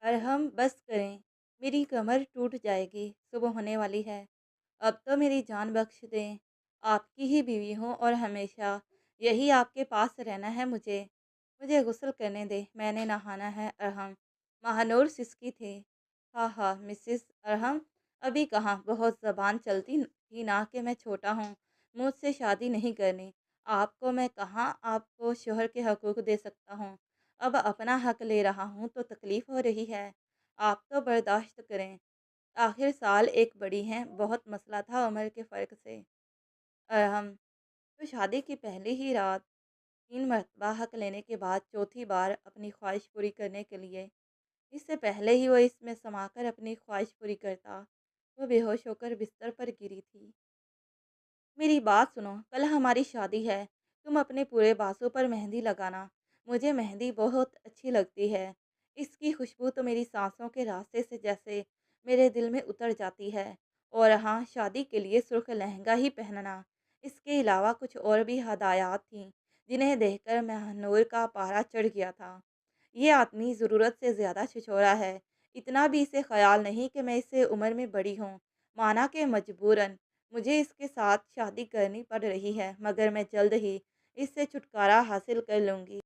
अरहम बस करें, मेरी कमर टूट जाएगी, सुबह होने वाली है। अब तो मेरी जान बख्श दें। आपकी ही बीवी हूँ और हमेशा यही आपके पास रहना है मुझे। मुझे गुस्ल करने दे, मैंने नहाना है अरहम। महानूर सिसकी थे। हाँ हाँ मिसिस अरहम, अभी कहाँ, बहुत ज़बान चलती थी ना कि मैं छोटा हूँ, मुझसे शादी नहीं करनी। आपको मैं कहाँ आपको शोहर के हकूक़ दे सकता हूँ। अब अपना हक ले रहा हूँ तो तकलीफ़ हो रही है। आप तो बर्दाश्त करें। आखिर साल एक बड़ी हैं, बहुत मसला था उम्र के फ़र्क से। हम तो शादी की पहली ही रात 3 मरतबा हक लेने के बाद चौथी बार अपनी ख्वाहिश पूरी करने के लिए, इससे पहले ही वो इसमें समाकर अपनी ख्वाहिश पूरी करता, वो बेहोश होकर बिस्तर पर गिरी थी। मेरी बात सुनो, कल हमारी शादी है। तुम अपने पूरे बाजू पर मेहंदी लगाना। मुझे मेहंदी बहुत अच्छी लगती है। इसकी खुशबू तो मेरी सांसों के रास्ते से जैसे मेरे दिल में उतर जाती है। और हाँ, शादी के लिए सुर्ख लहंगा ही पहनना। इसके अलावा कुछ और भी हदायत थीं, जिन्हें देखकर महनूर का पारा चढ़ गया था। ये आदमी ज़रूरत से ज़्यादा छिछोरा है। इतना भी इसे ख्याल नहीं कि मैं इससे उम्र में बड़ी हूँ। माना कि मजबूरन मुझे इसके साथ शादी करनी पड़ रही है, मगर मैं जल्द ही इससे छुटकारा हासिल कर लूँगी।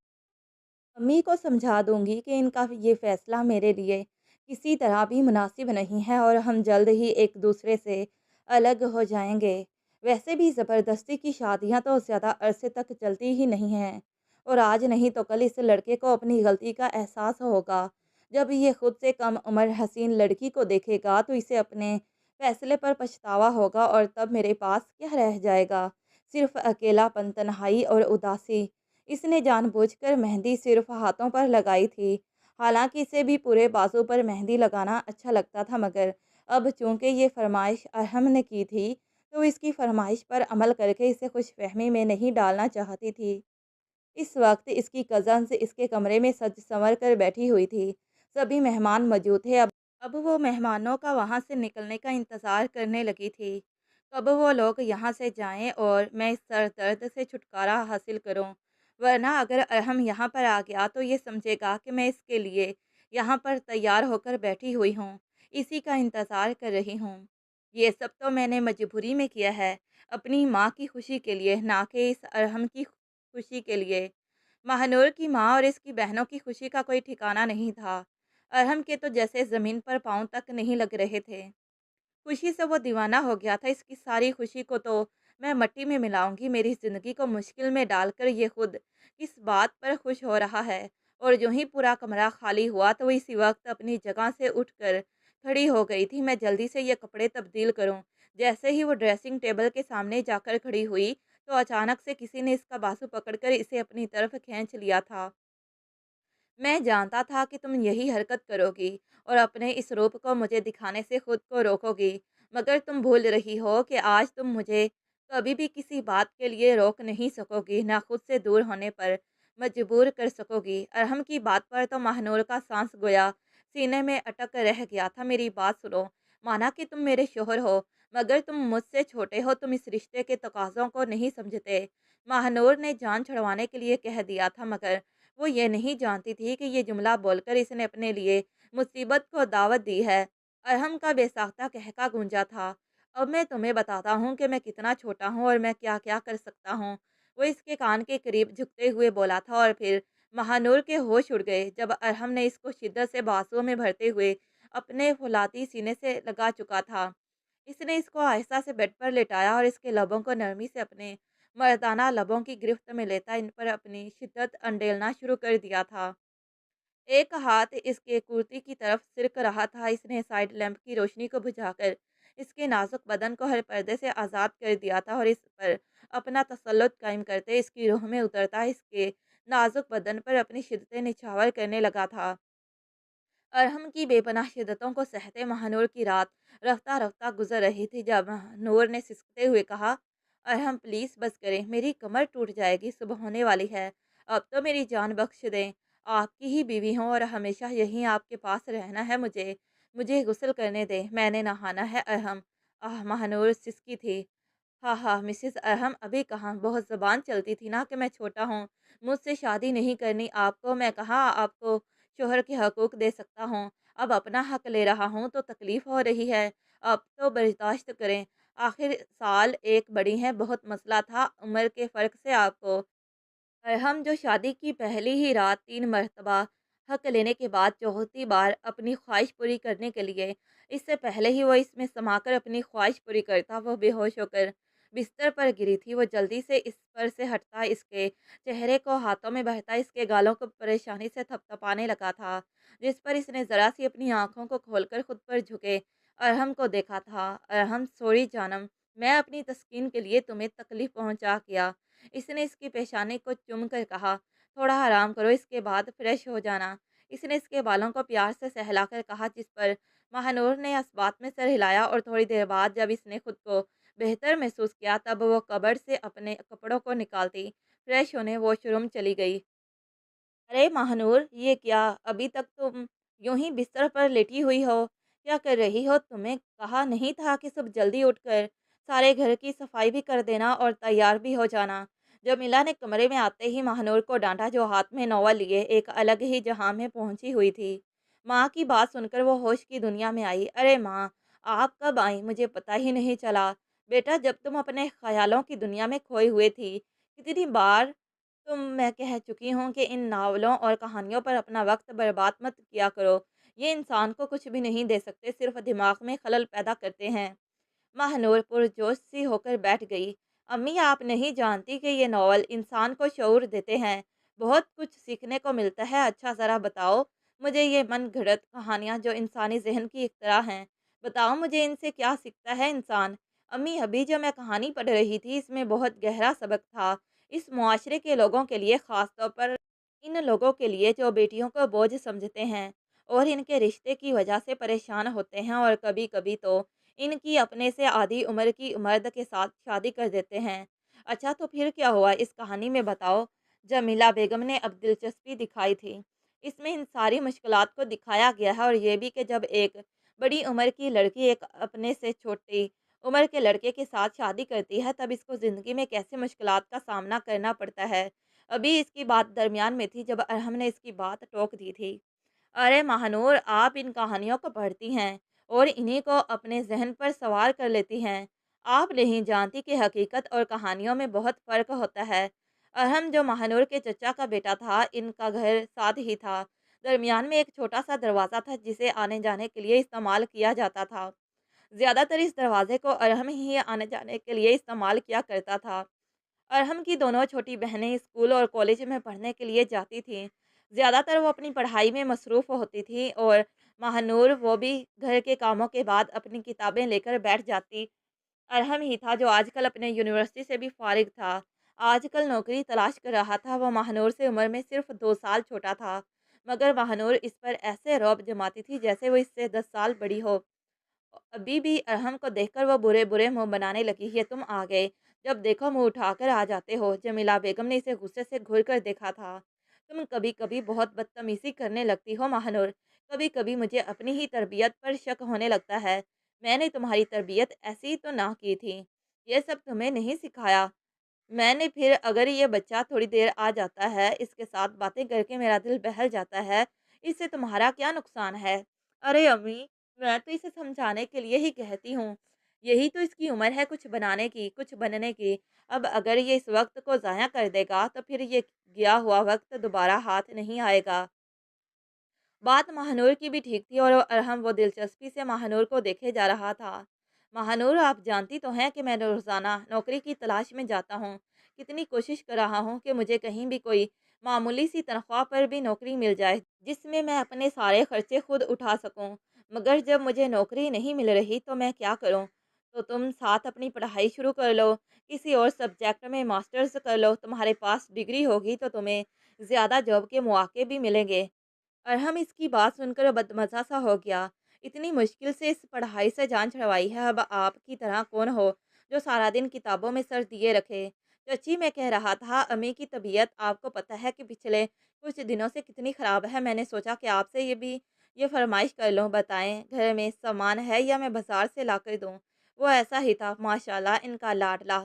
अम्मी को समझा दूँगी कि इनका ये फ़ैसला मेरे लिए किसी तरह भी मुनासिब नहीं है और हम जल्द ही एक-दूसरे से अलग हो जाएँगे। वैसे भी ज़बरदस्ती की शादियाँ तो ज़्यादा अरसे तक चलती ही नहीं हैं और आज नहीं तो कल इस लड़के को अपनी गलती का एहसास होगा। जब ये खुद से कम उम्र हसीन लड़की को देखेगा तो इसे अपने फ़ैसले पर पछतावा होगा और तब मेरे पास क्या रह जाएगा? सिर्फ़ अकेलापन, तन्हाई और उदासी। इसने जानबूझकर मेहंदी सिर्फ हाथों पर लगाई थी। हालांकि इसे भी पूरे बाजू पर मेहंदी लगाना अच्छा लगता था, मगर अब चूंकि ये फरमाइश अरहम ने की थी तो इसकी फरमाइश पर अमल करके इसे खुशफहमी में नहीं डालना चाहती थी। इस वक्त इसकी कज़न्स इसके कमरे में सज संवर कर बैठी हुई थी। सभी मेहमान मौजूद थे। अब वो मेहमानों का वहाँ से निकलने का इंतज़ार करने लगी थी। कब वो लोग यहाँ से जाएं और मैं इस सर दर्द से छुटकारा हासिल करूं। वरना अगर अरहम यहाँ पर आ गया तो ये समझेगा कि मैं इसके लिए यहाँ पर तैयार होकर बैठी हुई हूँ, इसी का इंतज़ार कर रही हूँ। ये सब तो मैंने मजबूरी में किया है, अपनी माँ की खुशी के लिए, ना कि इस अरहम की खुशी के लिए। महानूर की माँ और इसकी बहनों की खुशी का कोई ठिकाना नहीं था। अरहम के तो जैसे ज़मीन पर पाँव तक नहीं लग रहे थे। खुशी से वो दीवाना हो गया था। इसकी सारी खुशी को तो मैं मिट्टी में मिलाऊंगी। मेरी ज़िंदगी को मुश्किल में डालकर ये खुद किस बात पर खुश हो रहा है। और जो ही पूरा कमरा खाली हुआ तो वो इसी वक्त अपनी जगह से उठकर खड़ी हो गई थी। मैं जल्दी से ये कपड़े तब्दील करूं। जैसे ही वो ड्रेसिंग टेबल के सामने जाकर खड़ी हुई तो अचानक से किसी ने इसका बाजू पकड़कर इसे अपनी तरफ खींच लिया था। मैं जानता था कि तुम यही हरकत करोगी और अपने इस रूप को मुझे दिखाने से खुद को रोकोगी, मगर तुम भूल रही हो कि आज तुम मुझे कभी भी किसी बात के लिए रोक नहीं सकोगी, ना खुद से दूर होने पर मजबूर कर सकोगी। अरहम की बात पर तो महानूर का सांस गोया सीने में अटक रह गया था। मेरी बात सुनो, माना कि तुम मेरे शोहर हो, मगर तुम मुझसे छोटे हो, तुम इस रिश्ते के तकाज़ों को नहीं समझते। महानूर ने जान छुड़वाने के लिए कह दिया था, मगर वो ये नहीं जानती थी कि ये जुमला बोलकर इसने अपने लिए मुसीबत को दावत दी है। अरहम का बेसाख्ता कहका गूंजा था। अब मैं तुम्हें बताता हूँ कि मैं कितना छोटा हूँ और मैं क्या क्या कर सकता हूँ। वो इसके कान के करीब झुकते हुए बोला था और फिर महानूर के होश उड़ गए जब अरहम ने इसको शिद्दत से बांसुओं में भरते हुए अपने फुलाती सीने से लगा चुका था। इसने इसको आहिस्ता से बेड पर लेटाया और इसके लबों को नरमी से अपने मर्दाना लबों की गिरफ्त में लेता इन पर अपनी शिद्दत अंडेलना शुरू कर दिया था। एक हाथ इसके कुर्ती की तरफ सिरक रहा था। इसने साइड लैंप की रोशनी को बुझाकर इसके नाजुक बदन को हर पर्दे से आज़ाद कर दिया था और इस पर अपना तसल्लुत कायम करते इसकी रूह में उतरता इसके नाजुक बदन पर अपनी शिद्दतें निछावर करने लगा था। अरहम की बेपनाह शिद्दतों को सहते महानूर की रात रफ्ता रफ्ता गुजर रही थी जब महानूर ने सिसकते हुए कहा, अरहम प्लीज़ बस करें, मेरी कमर टूट जाएगी, सुबह होने वाली है। अब तो मेरी जान बख्श दें। आपकी ही बीवी हूँ और हमेशा यहीं आपके पास रहना है मुझे। मुझे गुस्ल करने दें, मैंने नहाना है अरहम। आह, महानूर सिसकी थी। हाँ, हाँ, मिसेज़ अरहम, अभी कहाँ, बहुत ज़ुबान चलती थी ना कि मैं छोटा हूँ, मुझसे शादी नहीं करनी आपको। मैं कहाँ आपको शोहर के हकूक़ दे सकता हूँ। अब अपना हक़ ले रहा हूँ तो तकलीफ़ हो रही है। अब तो बर्दाश्त करें। आखिर साल एक बड़ी हैं, बहुत मसला था उम्र के फ़र्क से आपको। हम जो शादी की पहली ही रात 3 मर्तबा हक लेने के बाद चौथी बार अपनी ख्वाहिश पूरी करने के लिए, इससे पहले ही वो इसमें समाकर अपनी ख्वाहिश पूरी करता, वो बेहोश होकर बिस्तर पर गिरी थी। वो जल्दी से इस पर से हटता, इसके चेहरे को हाथों में बहता, इसके गालों को परेशानी से थपथपाने लगा था, जिस पर इसने ज़रा सी अपनी आँखों को खोलकर खुद पर झुके अरहम को देखा था। अरहम सॉरी जानम, मैं अपनी तस्कीन के लिए तुम्हें तकलीफ़ पहुँचा किया। इसने इसकी पेशानी को चूम कर कहा, थोड़ा आराम करो, इसके बाद फ्रेश हो जाना। इसने इसके बालों को प्यार से सहलाकर कहा, जिस पर महानूर ने इस बात में सर हिलाया और थोड़ी देर बाद जब इसने खुद को बेहतर महसूस किया, तब वो कबर्ड से अपने कपड़ों को निकालती फ्रेश होने वॉशरूम चली गई। अरे महानूर, ये क्या? अभी तक तुम यूं ही बिस्तर पर लेटी हुई हो? क्या कर रही हो? तुम्हें कहा नहीं था कि सब जल्दी उठकर सारे घर की सफाई भी कर देना और तैयार भी हो जाना। जमीला ने कमरे में आते ही महानूर को डांटा, जो हाथ में नौवल लिए एक अलग ही जहां में पहुंची हुई थी। माँ की बात सुनकर वो होश की दुनिया में आई। अरे माँ, आप कब आई? मुझे पता ही नहीं चला। बेटा, जब तुम अपने ख्यालों की दुनिया में खोई हुए थी, कितनी बार मैं कह चुकी हूँ कि इन नावलों और कहानियों पर अपना वक्त बर्बाद मत किया करो। ये इंसान को कुछ भी नहीं दे सकते, सिर्फ दिमाग में खलल पैदा करते हैं। महानूर पुरजोश सी होकर बैठ गई। अम्मी, आप नहीं जानती कि ये नावल इंसान को शऊर देते हैं, बहुत कुछ सीखने को मिलता है। अच्छा ज़रा बताओ मुझे, ये मन घड़त कहानियाँ जो इंसानी जहन की इख्तरा हैं, बताओ मुझे इनसे क्या सीखता है इंसान। अम्मी, अभी जो मैं कहानी पढ़ रही थी, इसमें बहुत गहरा सबक था। इस मुआशरे के लोगों के लिए, ख़ास तौर पर इन लोगों के लिए जो बेटियों को बोझ समझते हैं और इनके रिश्ते की वजह से परेशान होते हैं, और कभी कभी तो इनकी अपने से आधी उम्र की मर्द के साथ शादी कर देते हैं। अच्छा, तो फिर क्या हुआ इस कहानी में, बताओ। जमीला बेगम ने अब दिलचस्पी दिखाई थी। इसमें इन सारी मुश्किलात को दिखाया गया है, और ये भी कि जब एक बड़ी उम्र की लड़की एक अपने से छोटी उम्र के लड़के के साथ शादी करती है, तब इसको ज़िंदगी में कैसे मुश्किलात का सामना करना पड़ता है। अभी इसकी बात दरमियान में थी जब अरहम ने इसकी बात टोक दी थी। अरे महानूर, आप इन कहानियों को पढ़ती हैं और इन्हीं को अपने जहन पर सवार कर लेती हैं। आप नहीं जानती कि हकीकत और कहानियों में बहुत फ़र्क होता है। अरहम, जो महानूर के चचा का बेटा था, इनका घर साथ ही था। दरमियान में एक छोटा सा दरवाज़ा था, जिसे आने जाने के लिए इस्तेमाल किया जाता था। ज़्यादातर इस दरवाजे को अरहम ही आने जाने के लिए इस्तेमाल किया करता था। अरहम की दोनों छोटी बहनें स्कूल और कॉलेज में पढ़ने के लिए जाती थीं। ज़्यादातर वो अपनी पढ़ाई में मसरूफ़ होती थी, और महानूर वो भी घर के कामों के बाद अपनी किताबें लेकर बैठ जाती। अरहम ही था जो आजकल अपने यूनिवर्सिटी से भी फ़ारिग था। आजकल नौकरी तलाश कर रहा था। वो महानूर से उम्र में सिर्फ़ 2 साल छोटा था, मगर महानूर इस पर ऐसे रौब जमाती थी जैसे वो इससे 10 साल बड़ी हो। अभी भी अरहम को देखकर वो बुरे-बुरे मुँह बनाने लगी। ये तुम आ गए, जब देखो मुँह उठाकर आ जाते हो। जमीला बेगम ने इसे गुस्से से घूर कर देखा था। तुम कभी-कभी बहुत बदतमीज़ी करने लगती हो महानूर। कभी-कभी मुझे अपनी ही तरबियत पर शक होने लगता है। मैंने तुम्हारी तरबियत ऐसी तो ना की थी। ये सब तुम्हें नहीं सिखाया। मैंने फिर, अगर ये बच्चा थोड़ी देर आ जाता है, इसके साथ बातें करके मेरा दिल बहल जाता है, इससे तुम्हारा क्या नुकसान है? अरे अम्मी, मैं तो इसे समझाने के लिए ही कहती हूँ। यही तो इसकी उम्र है कुछ बनाने की, कुछ बनने की। अब अगर ये इस वक़्त को ज़ाया कर देगा, तो फिर ये गया हुआ वक़्त दोबारा हाथ नहीं आएगा। बात महानूर की भी ठीक थी, और अरहम वो दिलचस्पी से महानूर को देखे जा रहा था। महानूर, आप जानती तो हैं कि मैं रोज़ाना नौकरी की तलाश में जाता हूँ। कितनी कोशिश कर रहा हूँ कि मुझे कहीं भी कोई मामूली सी तनख्वाह पर भी नौकरी मिल जाए, जिसमें मैं अपने सारे खर्चे खुद उठा सकूँ। मगर जब मुझे नौकरी नहीं मिल रही तो मैं क्या करूँ? तो तुम साथ अपनी पढ़ाई शुरू कर लो, किसी और सब्जेक्ट में मास्टर्स कर लो। तुम्हारे पास डिग्री होगी तो तुम्हें ज़्यादा जॉब के मौके भी मिलेंगे। अरहम इसकी बात सुनकर बदमज़ा सा हो गया। इतनी मुश्किल से इस पढ़ाई से जान छुड़वाई है, अब आपकी तरह कौन हो जो सारा दिन किताबों में सर दिए रखे। चची, मैं कह रहा था, अम्मी की तबीयत आपको पता है कि पिछले कुछ दिनों से कितनी ख़राब है। मैंने सोचा कि आपसे ये फरमाइश कर लूँ, बताएं घर में सामान है या मैं बाज़ार से ला कर दूँ। वो ऐसा ही था माशाल्लाह, इनका लाडला।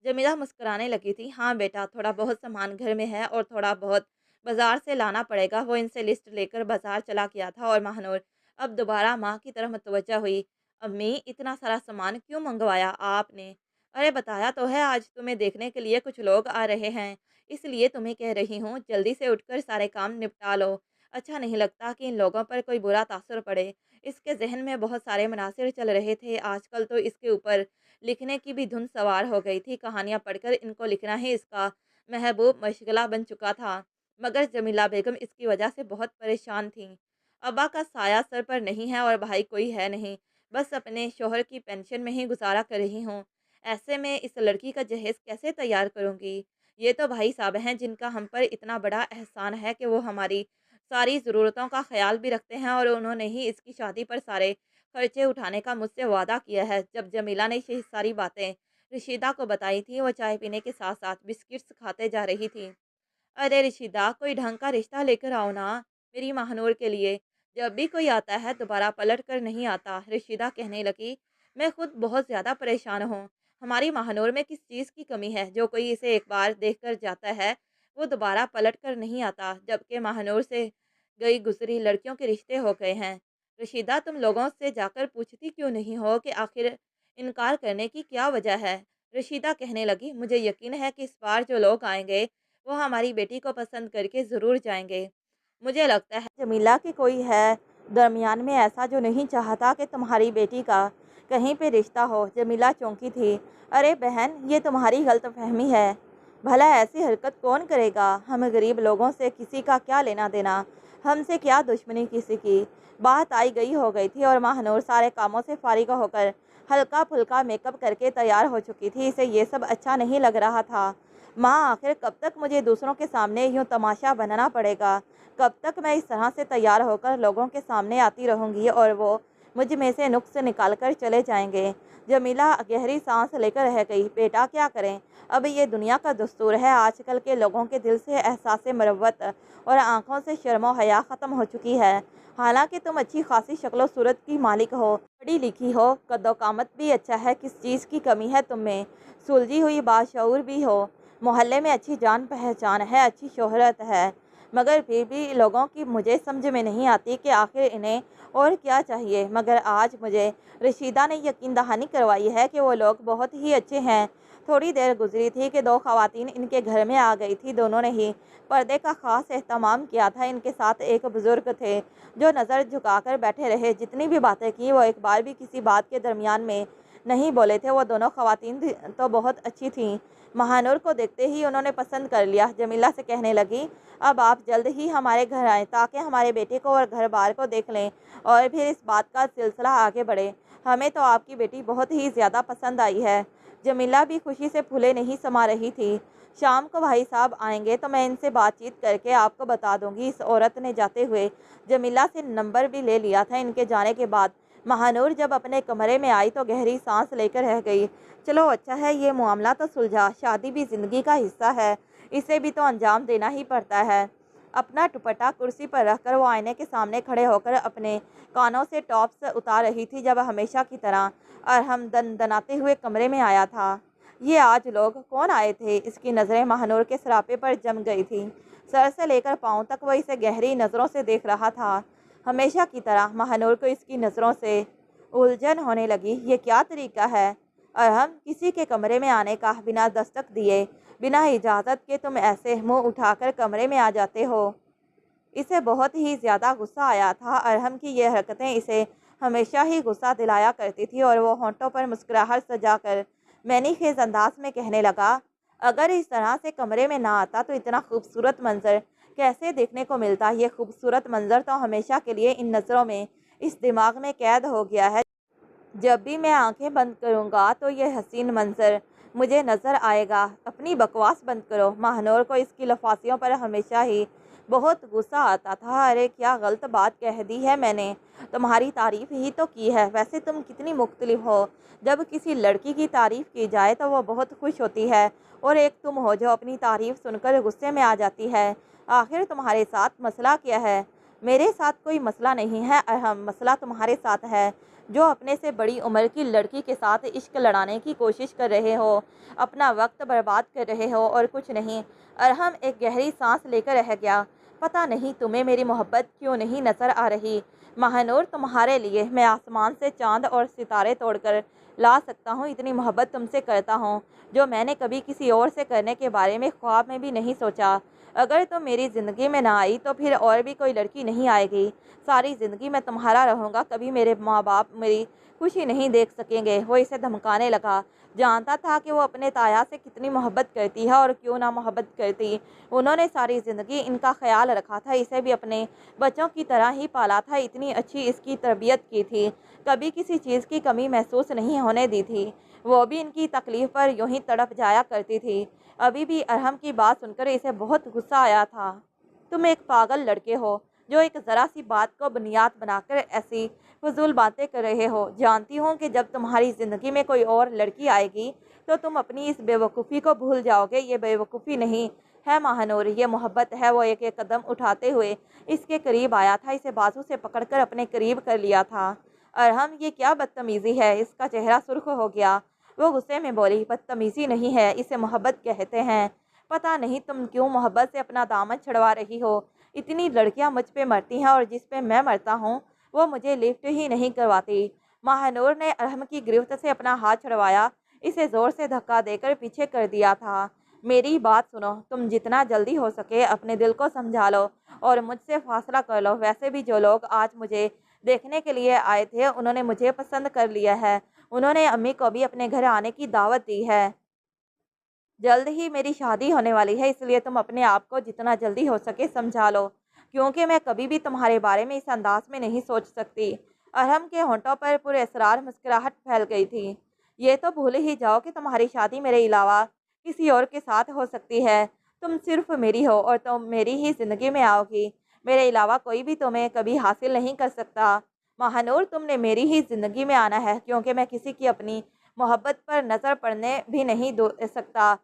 जमीला मुस्कुराने लगी थी। हाँ बेटा, थोड़ा बहुत सामान घर में है और थोड़ा बहुत बाजार से लाना पड़ेगा। वो इनसे लिस्ट लेकर बाजार चला गया था और महानूर अब दोबारा माँ की तरफ मुतवज्जा हुई। अम्मी, इतना सारा सामान क्यों मंगवाया आपने? अरे बताया तो है, आज तुम्हें देखने के लिए कुछ लोग आ रहे हैं, इसलिए तुम्हें कह रही हूँ, जल्दी से उठकर सारे काम निपटा लो। अच्छा नहीं लगता कि इन लोगों पर कोई बुरा तासुर पड़े। इसके ज़हन में बहुत सारे मनासिर चल रहे थे। आजकल तो इसके ऊपर लिखने की भी धुन सवार हो गई थी। कहानियाँ पढ़कर इनको लिखना ही इसका महबूब मशगला बन चुका था। मगर जमीला बेगम इसकी वजह से बहुत परेशान थीं। अब्बा का साया सर पर नहीं है और भाई कोई है नहीं। बस अपने शोहर की पेंशन में ही गुजारा कर रही हूँ। ऐसे में इस लड़की का जहेज़ कैसे तैयार करूँगी? ये तो भाई साहब हैं जिनका हम पर इतना बड़ा एहसान है कि वो हमारी सारी ज़रूरतों का ख्याल भी रखते हैं और उन्होंने ही इसकी शादी पर सारे खर्चे उठाने का मुझसे वादा किया है। जब जमीला ने ये सारी बातें रशीदा को बताई थी, वो चाय पीने के साथ साथ बिस्किट्स खाते जा रही थी। अरे रशीदा, कोई ढंग का रिश्ता लेकर आओ ना मेरी महानूर के लिए। जब भी कोई आता है दोबारा पलट कर नहीं आता। रशीदा कहने लगी, मैं खुद बहुत ज़्यादा परेशान हूँ। हमारी महानूर में किस चीज़ की कमी है जो कोई इसे एक बार देख कर जाता है वो दोबारा पलट कर नहीं आता, जबकि महानूर से गई गुजरी लड़कियों के रिश्ते हो गए हैं। रशीदा, तुम लोगों से जाकर पूछती क्यों नहीं हो कि आखिर इनकार करने की क्या वजह है? रशीदा कहने लगी, मुझे यकीन है कि इस बार जो लोग आएंगे वो हमारी बेटी को पसंद करके ज़रूर जाएंगे। मुझे लगता है जमीला की कोई है दरमियान में ऐसा जो नहीं चाहता कि तुम्हारी बेटी का कहीं पे रिश्ता हो। जमीला चौंकी थी। अरे बहन, ये तुम्हारी गलतफहमी है। भला ऐसी हरकत कौन करेगा? हम गरीब लोगों से किसी का क्या लेना देना, हमसे क्या दुश्मनी किसी की। बात आई गई हो गई थी और महानूर सारे कामों से फारिग होकर हल्का फुल्का मेकअप करके तैयार हो चुकी थी। इसे ये सब अच्छा नहीं लग रहा था। माँ, आखिर कब तक मुझे दूसरों के सामने यूँ तमाशा बनाना पड़ेगा? कब तक मैं इस तरह से तैयार होकर लोगों के सामने आती रहूँगी और वो मुझ में से नुक्स निकाल कर चले जाएंगे? जमीला गहरी सांस लेकर रह गई। बेटा, क्या करें, अब ये दुनिया का दस्तूर है। आजकल के लोगों के दिल से एहसास मरवत और आँखों से शर्म हया ख़त्म हो चुकी है। हालांकि तुम अच्छी खासी शक्ल सूरत की मालिक हो, पढ़ी लिखी हो, कद्दोकामत भी अच्छा है। किस चीज़ की कमी है तुम में? सुलझी हुई बाशऊर भी हो, मोहल्ले में अच्छी जान पहचान है, अच्छी शोहरत है, मगर फिर भी लोगों की मुझे समझ में नहीं आती कि आखिर इन्हें और क्या चाहिए। मगर आज मुझे रशीदा ने यकीन दहानी करवाई है कि वो लोग बहुत ही अच्छे हैं। थोड़ी देर गुजरी थी कि दो ख़वातीन इनके घर में आ गई थी। दोनों ने ही पर्दे का ख़ास एहतमाम किया था। इनके साथ एक बुज़ुर्ग थे जो नज़र झुकाकर बैठे रहे। जितनी भी बातें की वो एक बार भी किसी बात के दरमियान में नहीं बोले थे। वो दोनों ख़वातीन तो बहुत अच्छी थीं। महानूर को देखते ही उन्होंने पसंद कर लिया। जमीला से कहने लगी, अब आप जल्द ही हमारे घर आएँ ताकि हमारे बेटे को और घर बार को देख लें और फिर इस बात का सिलसिला आगे बढ़े। हमें तो आपकी बेटी बहुत ही ज़्यादा पसंद आई है। जमीला भी खुशी से फूले नहीं समा रही थी। शाम को भाई साहब आएंगे तो मैं इनसे बातचीत करके आपको बता दूंगी। इस औरत ने जाते हुए जमीला से नंबर भी ले लिया था। इनके जाने के बाद महानूर जब अपने कमरे में आई तो गहरी सांस लेकर रह गई। चलो अच्छा है, ये मामला तो सुलझा। शादी भी ज़िंदगी का हिस्सा है, इसे भी तो अंजाम देना ही पड़ता है। अपना दुपट्टा कुर्सी पर रखकर वो आईने के सामने खड़े होकर अपने कानों से टॉप्स उतार रही थी जब हमेशा की तरह अरहम दनाते हुए कमरे में आया था। ये आज लोग कौन आए थे? इसकी नज़रें महानूर के सरापे पर जम गई थी। सर से लेकर पाँव तक वो इसे गहरी नज़रों से देख रहा था। हमेशा की तरह महानूर को इसकी नज़रों से उलझन होने लगी। ये क्या तरीका है अरहम, किसी के कमरे में आने का? बिना दस्तक दिए, बिना इजाज़त के तुम ऐसे मुंह उठाकर कमरे में आ जाते हो? इसे बहुत ही ज़्यादा गुस्सा आया था। अरहम की ये हरकतें इसे हमेशा ही गुस्सा दिलाया करती थी और वो होंठों पर मुस्कुराहट सजाकर मैनी खेज़ अंदाज में कहने लगा, अगर इस तरह से कमरे में ना आता तो इतना खूबसूरत मंजर कैसे देखने को मिलता? ये खूबसूरत मंजर तो हमेशा के लिए इन नज़रों में, इस दिमाग में कैद हो गया है। जब भी मैं आंखें बंद करूंगा तो ये हसीन मंजर मुझे नज़र आएगा। अपनी बकवास बंद करो। महानूर को इसकी लफासियों पर हमेशा ही बहुत गुस्सा आता था। अरे क्या गलत बात कह दी है मैंने? तुम्हारी तारीफ़ ही तो की है। वैसे तुम कितनी मुख्तलिफ हो। जब किसी लड़की की तारीफ़ की जाए तो वो बहुत खुश होती है और एक तुम हो जो अपनी तारीफ़ सुनकर गुस्से में आ जाती है। आखिर तुम्हारे साथ मसला क्या है? میرے ساتھ کوئی مسئلہ نہیں ہے ارحم، مسئلہ تمہارے ساتھ ہے جو اپنے سے بڑی عمر کی لڑکی کے ساتھ عشق لڑانے کی کوشش کر رہے ہو، اپنا وقت برباد کر رہے ہو اور کچھ نہیں۔ ارحم ایک گہری سانس لے کر رہ گیا۔ پتہ نہیں تمہیں میری محبت کیوں نہیں نظر آ رہی ماہنور، تمہارے لیے میں آسمان سے چاند اور ستارے توڑ کر لا سکتا ہوں، اتنی محبت تم سے کرتا ہوں جو میں نے کبھی کسی اور سے کرنے کے بارے میں خواب میں بھی نہیں سوچا۔ اگر تم میری زندگی میں نہ آئی تو پھر اور بھی کوئی لڑکی نہیں آئے گی، ساری زندگی میں تمہارا رہوں گا، کبھی میرے ماں باپ میری خوشی نہیں دیکھ سکیں گے۔ وہ اسے دھمکانے لگا، جانتا تھا کہ وہ اپنے تایا سے کتنی محبت کرتی ہے اور کیوں نہ محبت کرتی، انہوں نے ساری زندگی ان کا خیال رکھا تھا، اسے بھی اپنے بچوں کی طرح ہی پالا تھا، اتنی اچھی اس کی تربیت کی تھی، کبھی کسی چیز کی کمی محسوس نہیں ہونے دی تھی، وہ بھی ان کی تکلیف پر یوں ہی تڑپ جایا کرتی تھی۔ ابھی بھی ارحم کی بات سن کر اسے بہت غصہ آیا تھا۔ تم ایک پاگل لڑکے ہو جو ایک ذرا سی بات کو بنیاد بنا کر ایسی فضول باتیں کر رہے ہو۔ جانتی ہوں کہ جب تمہاری زندگی میں کوئی اور لڑکی آئے گی تو تم اپنی اس بے وقوفی کو بھول جاؤ گے۔ یہ بے وقوفی نہیں ہے ماہنور، یہ محبت ہے۔ وہ ایک ایک قدم اٹھاتے ہوئے اس کے قریب آیا تھا، اسے بازو سے پکڑ کر اپنے قریب کر لیا تھا۔ ارحم، یہ کیا بدتمیزی ہے؟ اس کا چہرہ سرخ ہو گیا۔ وہ غصے میں بولی، بدتمیزی نہیں ہے، اسے محبت کہتے ہیں۔ پتہ نہیں تم کیوں محبت سے اپنا دامن چھڑوا رہی ہو۔ اتنی لڑکیاں مجھ پہ مرتی ہیں اور جس پہ میں مرتا ہوں وہ مجھے لفٹ ہی نہیں کرواتی۔ ماہنور نے ارحم کی گرفت سے اپنا ہاتھ چھڑوایا، اسے زور سے دھکا دے کر پیچھے کر دیا تھا۔ میری بات سنو، تم جتنا جلدی ہو سکے اپنے دل کو سمجھا لو اور مجھ سے فاصلہ کر لو۔ ویسے بھی جو لوگ آج مجھے دیکھنے کے لیے آئے تھے انہوں نے مجھے پسند کر لیا ہے، انہوں نے امی کو بھی اپنے گھر آنے کی دعوت دی ہے۔ جلد ہی میری شادی ہونے والی ہے، اس لیے تم اپنے آپ کو جتنا جلدی ہو سکے سمجھا لو، کیونکہ میں کبھی بھی تمہارے بارے میں اس انداز میں نہیں سوچ سکتی۔ ارحم کے ہونٹوں پر پرے اسرار مسکراہٹ پھیل گئی تھی۔ یہ تو بھول ہی جاؤ کہ تمہاری شادی میرے علاوہ کسی اور کے ساتھ ہو سکتی ہے، تم صرف میری ہو اور تم میری ہی زندگی میں آؤ گی، میرے علاوہ کوئی بھی تمہیں کبھی حاصل نہیں کر سکتا۔ ماہنور، تم نے میری ہی زندگی میں آنا ہے، کیونکہ میں کسی کی اپنی محبت پر نظر پڑنے بھی نہیں دے سکتا۔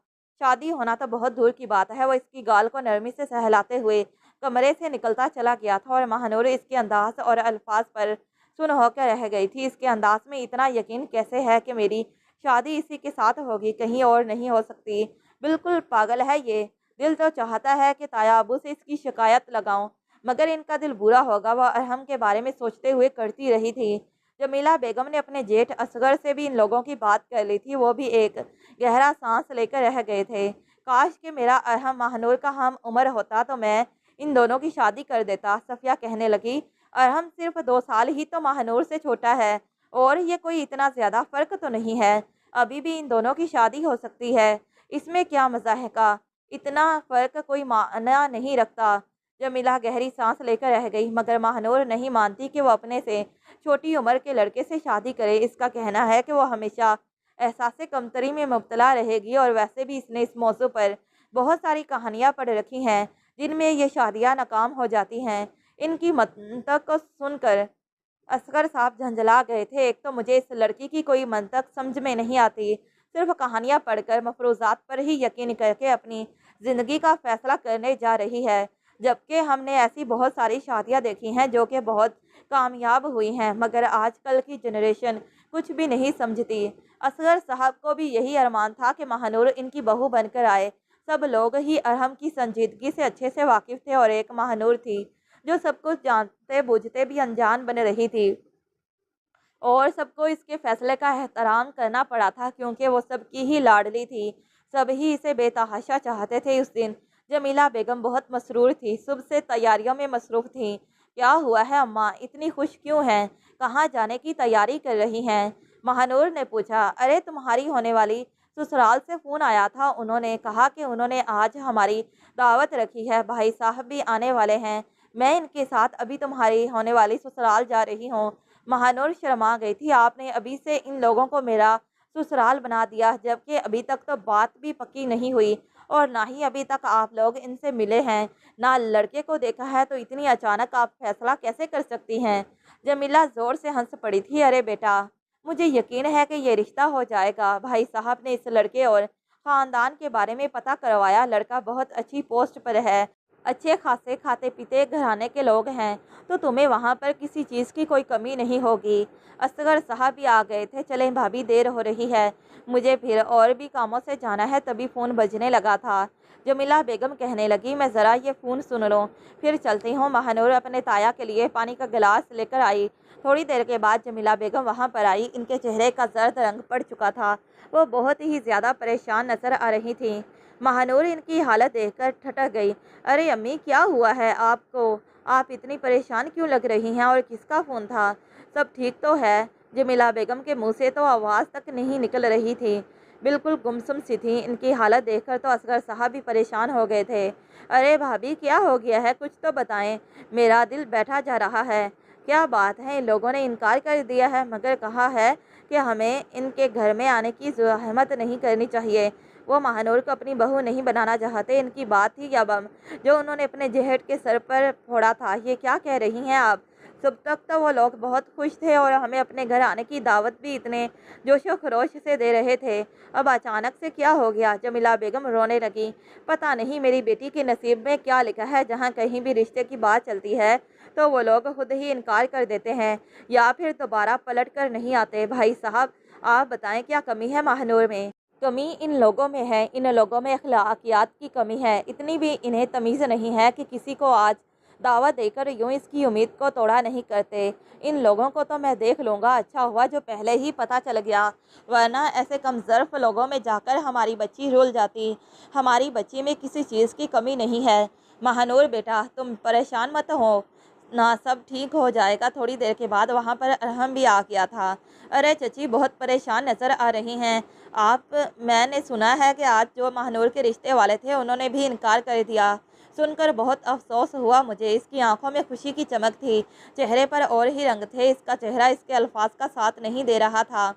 شادی ہونا تو بہت دور کی بات ہے۔ وہ اس کی گال کو نرمی سے سہلاتے ہوئے کمرے سے نکلتا چلا گیا تھا اور ماہنور اس کے انداز اور الفاظ پر سن ہو کر رہ گئی تھی۔ اس کے انداز میں اتنا یقین کیسے ہے کہ میری شادی اسی کے ساتھ ہوگی، کہیں اور نہیں ہو سکتی؟ بالکل پاگل ہے یہ۔ دل تو چاہتا ہے کہ تایا ابو سے اس کی شکایت لگاؤں، مگر ان کا دل برا ہوگا۔ وہ ارحم کے بارے میں سوچتے ہوئے کرتی رہی تھی۔ جمیلہ بیگم نے اپنے جیٹھ اصغر سے بھی ان لوگوں کی بات کر لی تھی، وہ بھی ایک گہرا سانس لے کر رہ گئے تھے۔ کاش کہ میرا ارحم ماہنور کا ہم عمر ہوتا تو میں ان دونوں کی شادی کر دیتا، صفیہ کہنے لگی۔ ارحم صرف 2 سال ہی تو ماہنور سے چھوٹا ہے اور یہ کوئی اتنا زیادہ فرق تو نہیں ہے، ابھی بھی ان دونوں کی شادی ہو سکتی ہے، اس میں کیا مزاح کا؟ اتنا فرق کوئی معنی نہیں رکھتا۔ جمیلہ گہری سانس لے کر رہ گئی، مگر ماہنور نہیں مانتی کہ وہ اپنے سے چھوٹی عمر کے لڑکے سے شادی کرے۔ اس کا کہنا ہے کہ وہ ہمیشہ احساس کمتری میں مبتلا رہے گی، اور ویسے بھی اس نے اس موضوع پر بہت ساری کہانیاں پڑھ رکھی ہیں جن میں یہ شادیاں ناکام ہو جاتی ہیں۔ ان کی منطق کو سن کر اصغر صاحب جھنجھلا گئے تھے۔ ایک تو مجھے اس لڑکی کی کوئی منطق سمجھ میں نہیں آتی، صرف کہانیاں پڑھ کر مفروضات پر ہی یقین کر کے اپنی زندگی کا فیصلہ کرنے جا رہی ہے، جبکہ ہم نے ایسی بہت ساری شادیاں دیکھی ہیں جو کہ بہت کامیاب ہوئی ہیں، مگر آج کل کی جنریشن کچھ بھی نہیں سمجھتی۔ اصغر صاحب کو بھی یہی ارمان تھا کہ ماہنور ان کی بہو بن کر آئے۔ سب لوگ ہی ارحم کی سنجیدگی سے اچھے سے واقف تھے، اور ایک ماہنور تھی جو سب کچھ جانتے بوجھتے بھی انجان بن رہی تھی، اور سب کو اس کے فیصلے کا احترام کرنا پڑا تھا، کیونکہ وہ سب کی ہی لاڈلی تھی، سب ہی اسے بے تحاشا چاہتے تھے۔ اس دن جمیلہ بیگم بہت مسرور تھی، صبح سے تیاریوں میں مصروف تھیں۔ کیا ہوا ہے اماں، اتنی خوش کیوں ہیں؟ کہاں جانے کی تیاری کر رہی ہیں؟ ماہنور نے پوچھا۔ ارے تمہاری ہونے والی سسرال سے فون آیا تھا، انہوں نے کہا کہ انہوں نے آج ہماری دعوت رکھی ہے، بھائی صاحب بھی آنے والے ہیں، میں ان کے ساتھ ابھی تمہاری ہونے والی سسرال جا رہی ہوں۔ ماہنور شرما گئی تھی۔ آپ نے ابھی سے ان لوگوں کو میرا سسرال بنا دیا، جبکہ ابھی تک تو بات بھی پکی نہیں ہوئی، اور نہ ہی ابھی تک آپ لوگ ان سے ملے ہیں، نہ لڑکے کو دیکھا ہے، تو اتنی اچانک آپ فیصلہ کیسے کر سکتی ہیں؟ جمیلہ زور سے ہنس پڑی تھی۔ ارے بیٹا، مجھے یقین ہے کہ یہ رشتہ ہو جائے گا، بھائی صاحب نے اس لڑکے اور خاندان کے بارے میں پتہ کروایا، لڑکا بہت اچھی پوسٹ پر ہے، अच्छे खासे खाते पीते घराने के लोग हैं, तो तुम्हें वहाँ पर किसी चीज़ की कोई कमी नहीं होगी। असगर साहब भी आ गए थे। चलें भाभी, देर हो रही है, मुझे फिर और भी कामों से जाना है। तभी फ़ोन बजने लगा था। जमीला बेगम कहने लगी, मैं ज़रा ये फ़ोन सुन लूँ, फिर चलती हूँ। महानूर अपने ताया के लिए पानी का गिलास लेकर आई। थोड़ी देर के बाद जमीला बेगम वहाँ पर आई। इनके चेहरे का जर्द रंग पड़ चुका था। वो बहुत ही ज़्यादा परेशान नज़र आ रही थी। महानूर इनकी हालत देखकर ठठक गई। अरे अम्मी, क्या हुआ है आपको? आप इतनी परेशान क्यों लग रही हैं? और किसका फ़ोन था? सब ठीक तो है? जमीला बेगम के मुंह से तो आवाज़ तक नहीं निकल रही थी। बिल्कुल गुमसुम सी थी। इनकी हालत देखकर तो असगर साहब भी परेशान हो गए थे। अरे भाभी, क्या हो गया है? कुछ तो बताएं, मेरा दिल बैठा जा रहा है। क्या बात है? इन लोगों ने इनकार कर दिया है, मगर कहा है कि हमें इनके घर में आने की ज़हमत नहीं करनी चाहिए। वो महानूर को अपनी बहू नहीं बनाना चाहते। इनकी बात थी या बम जो उन्होंने अपने जेहट के सर पर फोड़ा था? ये क्या कह रही हैं आप? सुबह तक तो वो लोग बहुत खुश थे और हमें अपने घर आने की दावत भी इतने जोशो खरोश से दे रहे थे। अब अचानक से क्या हो गया? जमीला बेगम रोने लगी। पता नहीं मेरी बेटी के नसीब में क्या लिखा है। जहाँ कहीं भी रिश्ते की बात चलती है तो वो लोग खुद ही इनकार कर देते हैं या फिर दोबारा पलट कर नहीं आते। भाई साहब, आप बताएं, क्या कमी है महानूर में? कमी इन लोगों में है। इन लोगों में अखलाकियात की कमी है। इतनी भी इन्हें तमीज़ नहीं है कि किसी को आज दावत देकर यूं इसकी उम्मीद को तोड़ा नहीं करते। इन लोगों को तो मैं देख लूँगा। अच्छा हुआ जो पहले ही पता चल गया, वरना ऐसे कमज़र्फ लोगों में जाकर हमारी बच्ची रुल जाती। हमारी बच्ची में किसी चीज़ की कमी नहीं है। महानूर बेटा, तुम परेशान मत हो ना, सब ठीक हो जाएगा। थोड़ी देर के बाद वहाँ पर अरहम भी आ गया था। अरे चची, बहुत परेशान नज़र आ रही हैं आप। मैंने सुना है कि आज जो महानूर के रिश्ते वाले थे उन्होंने भी इनकार कर दिया। सुनकर बहुत अफसोस हुआ मुझे। इसकी आंखों में खुशी की चमक थी, चेहरे पर और ही रंग थे। इसका चेहरा इसके अल्फाज का साथ नहीं दे रहा था।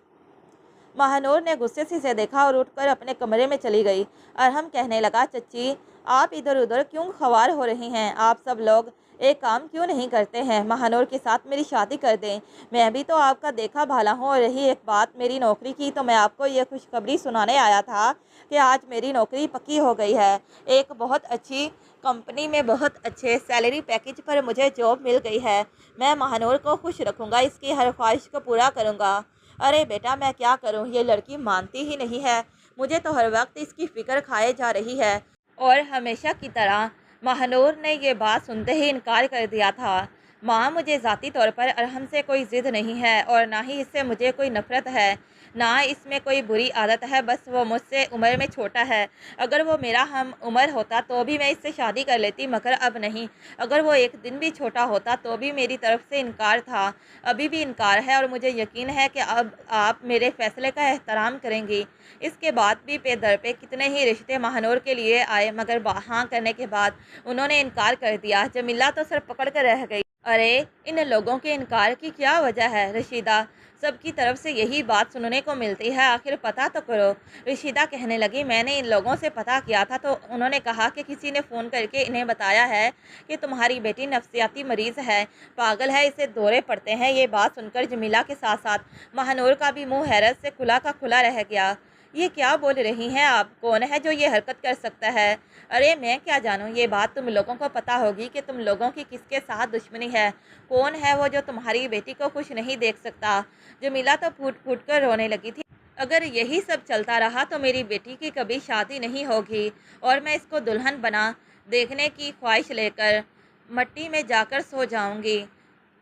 महानूर ने गुस्से से इसे देखा और उठकर अपने कमरे में चली गई। अरहम कहने लगा, चच्ची, आप इधर उधर क्यों खवार हो रही हैं? आप सब लोग एक काम क्यों नहीं करते हैं? महानूर के साथ मेरी शादी कर दें। मैं भी तो आपका देखा भाला हूँ। और रही एक बात मेरी नौकरी की, तो मैं आपको ये खुशखबरी सुनाने आया था कि आज मेरी नौकरी पक्की हो गई है। एक बहुत अच्छी कंपनी में बहुत अच्छे सैलरी पैकेज पर मुझे जॉब मिल गई है। मैं महानूर को खुश रखूँगा, इसकी हर ख्वाहिश को पूरा करूँगा। अरे बेटा, मैं क्या करूं? ये लड़की मानती ही नहीं है। मुझे तो हर वक्त इसकी फ़िक्र खाए जा रही है। और हमेशा की तरह महानूर ने ये बात सुनते ही इनकार कर दिया था। माँ, मुझे ज़ाती तौर पर अरहम से कोई ज़िद नहीं है और ना ही इससे मुझे कोई नफ़रत है, ना इसमें कोई बुरी आदत है। बस वो मुझसे उम्र में छोटा है। अगर वो मेरा हम उम्र होता तो भी मैं इससे शादी कर लेती, मगर अब नहीं। अगर वो एक दिन भी छोटा होता तो भी मेरी तरफ से इनकार था, अभी भी इनकार है। और मुझे यकीन है कि अब आप मेरे फ़ैसले का एहतराम करेंगी। इसके बाद भी पे दर पे कितने ही रिश्ते महानूर के लिए आए, मगर हाँ करने के बाद उन्होंने इनकार कर दिया। जमीला तो सर पकड़ कर रह गई। अरे, इन लोगों के इनकार की क्या वजह है रशीदा? सबकी तरफ से यही बात सुनने को मिलती है, आखिर पता तो करो। रशीदा कहने लगी, मैंने इन लोगों से पता किया था तो उन्होंने कहा कि किसी ने फ़ोन करके इन्हें बताया है कि तुम्हारी बेटी नफ्सियाती मरीज़ है, पागल है, इसे दौरे पड़ते हैं। ये बात सुनकर जमीला के साथ साथ महानूर का भी मुंह हैरत से खुला का खुला रह गया। ये क्या बोल रही हैं आप? कौन है जो ये हरकत कर सकता है? अरे मैं क्या जानूँ, ये बात तुम लोगों को पता होगी कि तुम लोगों की किसके साथ दुश्मनी है। कौन है वो जो तुम्हारी बेटी को खुश नहीं देख सकता? जमीला तो फूट फूट कर रोने लगी थी। अगर यही सब चलता रहा तो मेरी बेटी की कभी शादी नहीं होगी और मैं इसको दुल्हन बना देखने की ख्वाहिश लेकर मट्टी में जाकर सो जाऊंगी।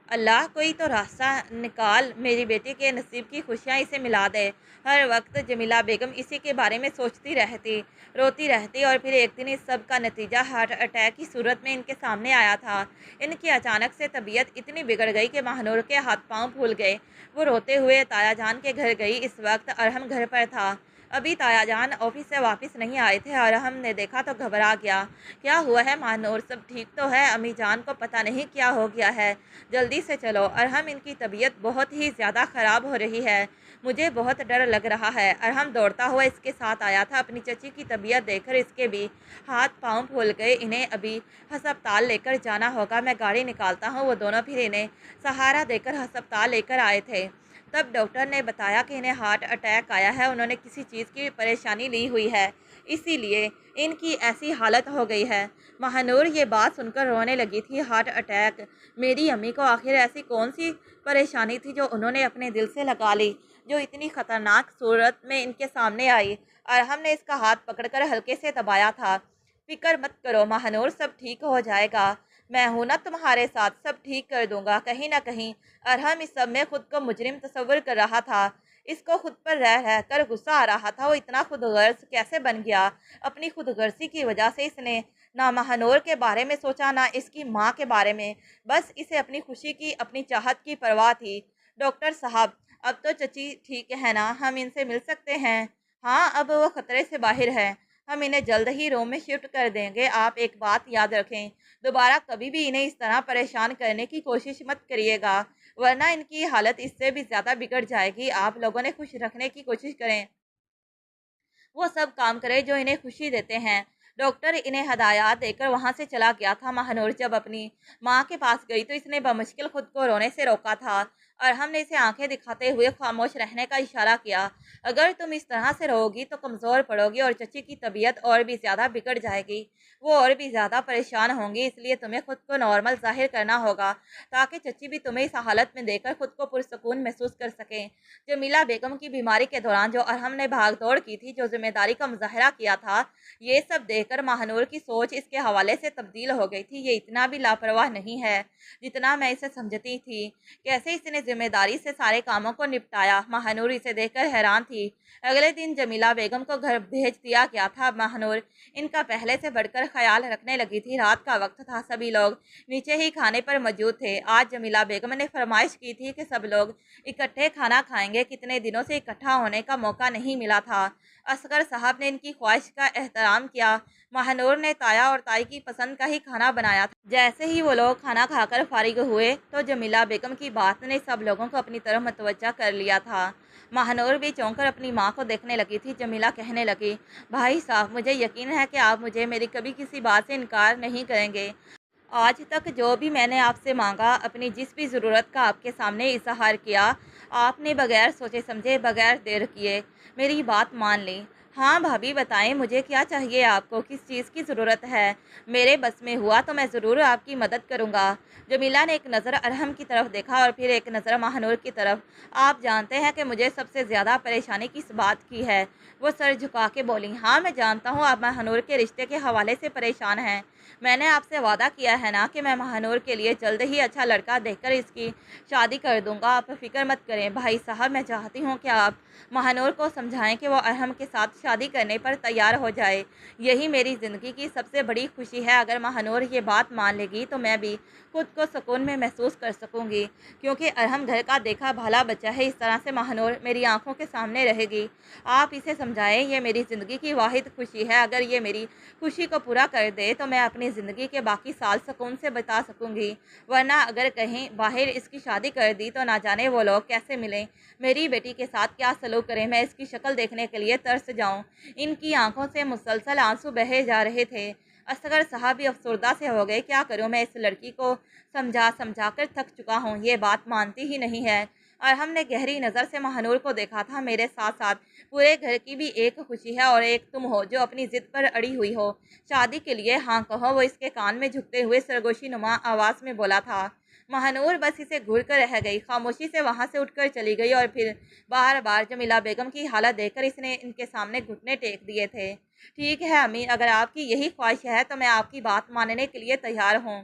अल्लाह कोई तो रास्ता निकाल, मेरी बेटी के नसीब की खुशियाँ इसे मिला दे। हर वक्त जमीला बेगम इसी के बारे में सोचती रहती, रोती रहती। और फिर एक दिन इस सब का नतीजा हार्ट अटैक की सूरत में इनके सामने आया था। इनकी अचानक से तबीयत इतनी बिगड़ गई कि महानूर के हाथ पांव फूल गए। वो रोते हुए ताया जान के घर गई। इस वक्त अरहम घर पर था। अभी ताया जान ऑफिस से वापस नहीं आए थे। अरहम ने देखा तो घबरा गया। क्या हुआ है महानूर, सब ठीक तो है? अम्मी जान को पता नहीं क्या हो गया है, जल्दी से चलो। अरहम, इनकी तबीयत बहुत ही ज़्यादा ख़राब हो रही है, मुझे बहुत डर लग रहा है। अरहम दौड़ता हुआ इसके साथ आया था। अपनी चची की तबीयत देखकर इसके भी हाथ पांव फूल गए। इन्हें अभी हस्पताल लेकर जाना होगा, मैं गाड़ी निकालता हूँ। वो दोनों फिर इन्हें सहारा देकर हस्पताल लेकर आए थे। तब डॉक्टर ने बताया कि इन्हें हार्ट अटैक आया है। उन्होंने किसी चीज़ की परेशानी ली हुई है। اسی لیے ان کی ایسی حالت ہو گئی ہے۔ ماہنور یہ بات سن کر رونے لگی تھی۔ Heart attack! میری امی کو آخر ایسی کون سی پریشانی تھی جو انہوں نے اپنے دل سے لگا لی، جو اتنی خطرناک صورت میں ان کے سامنے آئی، اور ہم نے اس کا ہاتھ پکڑ کر ہلکے سے دبایا تھا۔ فکر مت کرو ماہنور، سب ٹھیک ہو جائے گا، میں ہوں نا تمہارے ساتھ، سب ٹھیک کر دوں گا۔ کہیں نہ کہیں ارحم اس سب میں خود کو مجرم تصور کر رہا تھا۔ اس کو خود پر رہ رہ کر غصہ آ رہا تھا، وہ اتنا خود غرض کیسے بن گیا۔ اپنی خود غرضی کی وجہ سے اس نے نہ ماہنور کے بارے میں سوچا، نہ اس کی ماں کے بارے میں، بس اسے اپنی خوشی کی، اپنی چاہت کی پرواہ تھی۔ ڈاکٹر صاحب، اب تو چچی ٹھیک ہے نا؟ ہم ان سے مل سکتے ہیں؟ ہاں، اب وہ خطرے سے باہر ہے، ہم انہیں جلد ہی روم میں شفٹ کر دیں گے۔ آپ ایک بات یاد رکھیں، دوبارہ کبھی بھی انہیں اس طرح پریشان کرنے کی کوشش مت کریے گا، ورنہ ان کی حالت اس سے بھی زیادہ بگڑ جائے گی۔ آپ لوگوں نے خوش رکھنے کی کوشش کریں، وہ سب کام کرے جو انہیں خوشی دیتے ہیں۔ ڈاکٹر انہیں ہدایات دے کر وہاں سے چلا گیا تھا۔ ماہنور جب اپنی ماں کے پاس گئی تو اس نے بمشکل خود کو رونے سے روکا تھا، اور ہم نے اسے آنکھیں دکھاتے ہوئے خاموش رہنے کا اشارہ کیا۔ اگر تم اس طرح سے رہو گی تو کمزور پڑو گی، اور چچی کی طبیعت اور بھی زیادہ بگڑ جائے گی، وہ اور بھی زیادہ پریشان ہوں گی۔ اس لیے تمہیں خود کو نارمل ظاہر کرنا ہوگا، تاکہ چچی بھی تمہیں اس حالت میں دیکھ کر خود کو پرسکون محسوس کر سکیں۔ جمیلہ بیگم کی بیماری کے دوران جو ارحم نے بھاگ دوڑ کی تھی، جو ذمہ داری کا مظاہرہ کیا تھا، یہ سب دیکھ کر ماہنور کی سوچ اس کے حوالے سے تبدیل ہو گئی تھی۔ یہ اتنا بھی لاپرواہ نہیں ہے جتنا میں اسے سمجھتی تھی۔ کیسے اس نے ذمہ داری سے سارے کاموں کو نپٹایا! ماہنور اسے دیکھ کر حیران تھی۔ اگلے دن جمیلہ بیگم کو گھر بھیج دیا گیا تھا۔ ماہنور ان کا پہلے سے بڑھ کر خیال رکھنے لگی تھی۔ رات کا وقت تھا، سبھی لوگ نیچے ہی کھانے پر موجود تھے۔ آج جمیلہ بیگم نے فرمائش کی تھی کہ سب لوگ اکٹھے کھانا کھائیں گے۔ کتنے دنوں سے اکٹھا ہونے کا موقع نہیں ملا تھا۔ اصغر صاحب نے ان کی خواہش کا احترام کیا۔ ماہنور نے تایا اور تائی کی پسند کا ہی کھانا بنایا تھا۔ جیسے ہی وہ لوگ کھانا کھا کر فارغ ہوئے تو جمیلہ بیگم کی بات نے سب لوگوں کو اپنی طرف متوجہ کر لیا تھا۔ ماہنور بھی چونک کر اپنی ماں کو دیکھنے لگی تھی۔ جمیلہ کہنے لگی، بھائی صاحب، مجھے یقین ہے کہ آپ مجھے میری کبھی کسی بات سے انکار نہیں کریں گے۔ آج تک جو بھی میں نے آپ سے مانگا، اپنی جس بھی ضرورت کا آپ کے سامنے اظہار کیا، آپ نے بغیر سوچے سمجھے، بغیر دیر کیے میری بات مان لی۔ ہاں بھابھی، بتائیں مجھے کیا چاہیے، آپ کو کس چیز کی ضرورت ہے؟ میرے بس میں ہوا تو میں ضرور آپ کی مدد کروں گا۔ جمیلہ نے ایک نظر ارحم کی طرف دیکھا اور پھر ایک نظر ماہنور کی طرف۔ آپ جانتے ہیں کہ مجھے سب سے زیادہ پریشانی کس بات کی ہے؟ وہ سر جھکا کے بولی۔ ہاں میں جانتا ہوں، آپ ماہنور کے رشتے کے حوالے سے پریشان ہیں۔ میں نے آپ سے وعدہ کیا ہے نا کہ میں ماہنور کے لیے جلد ہی اچھا لڑکا دیکھ کر اس کی شادی کر دوں گا۔ آپ فکر مت کریں بھائی صاحب، میں چاہتی ہوں کہ آپ ماہنور کو سمجھائیں کہ وہ ارحم کے ساتھ شادی کرنے پر تیار ہو جائے۔ یہی میری زندگی کی سب سے بڑی خوشی ہے۔ اگر ماہنور یہ بات مان لے گی تو میں بھی خود کو سکون میں محسوس کر سکوں گی، کیونکہ ارحم گھر کا دیکھا بھالا بچہ ہے۔ اس طرح سے ماہنور میری آنکھوں کے سامنے رہے گی۔ آپ اسے سمجھائیں، یہ میری زندگی کی واحد خوشی ہے۔ اگر یہ میری خوشی کو پورا کر دے تو میں اپنی زندگی کے باقی سال سکون سے بتا سکوں گی، ورنہ اگر کہیں باہر اس کی شادی کر دی تو نہ جانے وہ لوگ کیسے ملیں، میری بیٹی کے ساتھ کیا سلوک کریں، میں اس کی شکل دیکھنے کے لیے ترس جاؤں۔ ان کی آنکھوں سے مسلسل آنسو بہے جا رہے تھے۔ اصغر صاحب بھی افسردہ سے ہو گئے۔ کیا کروں، میں اس لڑکی کو سمجھا سمجھا کر تھک چکا ہوں، یہ بات مانتی ہی نہیں ہے۔ اور ہم نے گہری نظر سے ماہنور کو دیکھا تھا۔ میرے ساتھ ساتھ پورے گھر کی بھی ایک خوشی ہے، اور ایک تم ہو جو اپنی ضد پر اڑی ہوئی ہو۔ شادی کے لیے ہاں کہو، وہ اس کے کان میں جھکتے ہوئے سرگوشی نما آواز میں بولا تھا۔ ماہنور بس اسے گھور کر رہ گئی، خاموشی سے وہاں سے اٹھ کر چلی گئی، اور پھر بار بار جمیلہ بیگم کی حالت دیکھ کر اس نے ان کے سامنے گھٹنے ٹیک دیے تھے۔ ٹھیک ہے امی، اگر آپ کی یہی خواہش ہے تو میں آپ کی بات ماننے کے لیے تیار ہوں۔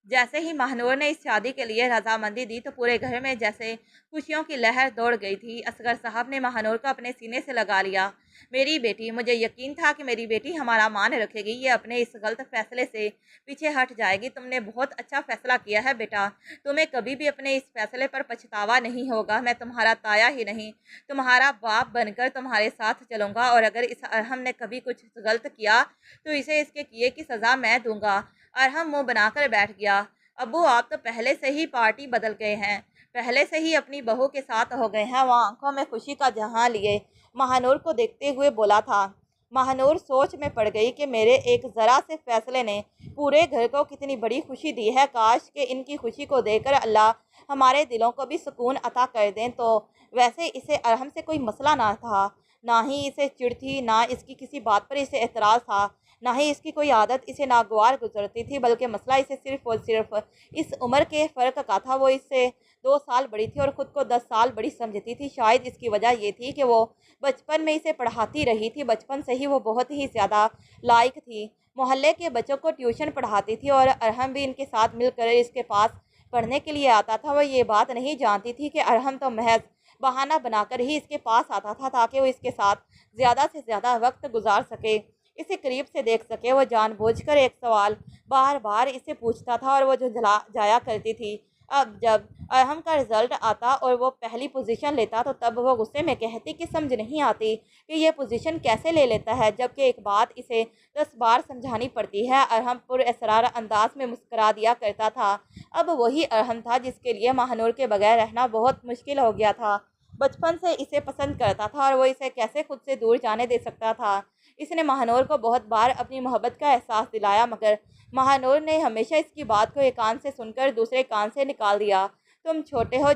جیسے ہی ماہنور نے اس شادی کے لیے رضامندی دی تو پورے گھر میں جیسے خوشیوں کی لہر دوڑ گئی تھی۔ اصغر صاحب نے ماہنور کو اپنے سینے سے لگا لیا۔ میری بیٹی، مجھے یقین تھا کہ میری بیٹی ہمارا مان رکھے گی، یہ اپنے اس غلط فیصلے سے پیچھے ہٹ جائے گی۔ تم نے بہت اچھا فیصلہ کیا ہے بیٹا، تمہیں کبھی بھی اپنے اس فیصلے پر پچھتاوا نہیں ہوگا۔ میں تمہارا تایا ہی نہیں، تمہارا باپ بن کر تمہارے ساتھ چلوں گا، اور اگر اس ارحم نے کبھی کچھ غلط کیا تو اسے اس کے کیے کی سزا میں دوں گا۔ ارحم منہ بنا کر بیٹھ گیا۔ ابو، آپ تو پہلے سے ہی پارٹی بدل گئے ہیں، پہلے سے ہی اپنی بہو کے ساتھ ہو گئے ہیں۔ وہ آنکھوں میں خوشی کا جہاں لیے ماہنور کو دیکھتے ہوئے بولا تھا۔ ماہنور سوچ میں پڑ گئی کہ میرے ایک ذرا سے فیصلے نے پورے گھر کو کتنی بڑی خوشی دی ہے۔ کاش کہ ان کی خوشی کو دیکھ کر اللہ ہمارے دلوں کو بھی سکون عطا کر دیں۔ تو ویسے اسے ارحم سے کوئی مسئلہ نہ تھا، نہ ہی اسے چڑ تھی، نہ اس کی کسی بات پر اسے اعتراض تھا، نہ ہی اس کی کوئی عادت اسے ناگوار گزرتی تھی، بلکہ مسئلہ اسے صرف اور صرف اس عمر کے فرق کا تھا۔ وہ اس سے 2 سال بڑی تھی اور خود کو 10 سال بڑی سمجھتی تھی۔ شاید اس کی وجہ یہ تھی کہ وہ بچپن میں اسے پڑھاتی رہی تھی، بچپن سے ہی وہ بہت ہی زیادہ لائق تھی، محلے کے بچوں کو ٹیوشن پڑھاتی تھی اور ارحم بھی ان کے ساتھ مل کر اس کے پاس پڑھنے کے لیے آتا تھا۔ وہ یہ بات نہیں جانتی تھی کہ ارحم تو محض بہانہ بنا کر ہی اس کے پاس آتا تھا تاکہ وہ اس کے ساتھ زیادہ سے زیادہ وقت گزار سکے، اسے قریب سے دیکھ سکے۔ وہ جان بوجھ کر ایک سوال بار بار اسے پوچھتا تھا اور وہ جھنجھلا جایا کرتی تھی۔ اب جب ارحم کا رزلٹ آتا اور وہ پہلی پوزیشن لیتا تو تب وہ غصے میں کہتی کہ سمجھ نہیں آتی کہ یہ پوزیشن کیسے لے لیتا ہے، جبکہ ایک بات اسے 10 بار سمجھانی پڑتی ہے۔ ارحم پر اسرار انداز میں مسکرا دیا کرتا تھا۔ اب وہی ارحم تھا جس کے لیے ماہ نور کے بغیر رہنا بہت مشکل ہو گیا تھا۔ بچپن سے اسے پسند کرتا تھا اور وہ اسے کیسے خود سے دور جانے دے سکتا تھا۔ اس نے ماہ نور کو بہت بار اپنی محبت کا احساس دلایا، مگر ماہ نور نے ہمیشہ اس کی بات کو ایک کان سے سن کر دوسرے کان سے نکال دیا۔ تم چھوٹے ہو،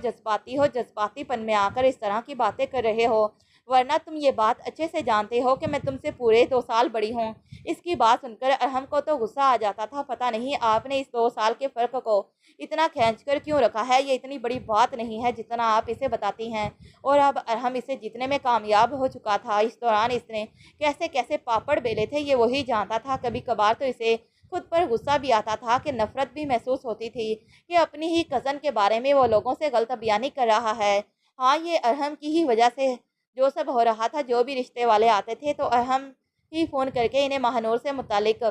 جذباتی پن میں آ کر اس طرح کی باتیں کر رہے ہو، ورنہ تم یہ بات اچھے سے جانتے ہو کہ میں تم سے پورے 2 سال بڑی ہوں۔ اس کی بات سن کر ارحم کو تو غصہ آ جاتا تھا۔ پتہ نہیں آپ نے اس 2 سال کے فرق کو اتنا کھینچ کر کیوں رکھا ہے، یہ اتنی بڑی بات نہیں ہے جتنا آپ اسے بتاتی ہیں۔ اور اب ارحم اسے جیتنے میں کامیاب ہو چکا تھا۔ اس دوران اس نے کیسے کیسے پاپڑ بیلے تھے یہ وہی جانتا تھا۔ کبھی کبھار تو اسے خود پر غصہ بھی آتا تھا کہ نفرت بھی محسوس ہوتی تھی کہ اپنی ہی کزن کے بارے میں وہ لوگوں سے غلط بیانی کر رہا ہے۔ ہاں، یہ ارحم کی ہی وجہ سے جو سب ہو رہا تھا۔ جو بھی رشتے والے آتے تھے تو ارحم ہی فون کر کے انہیں ماہ نور سے متعلق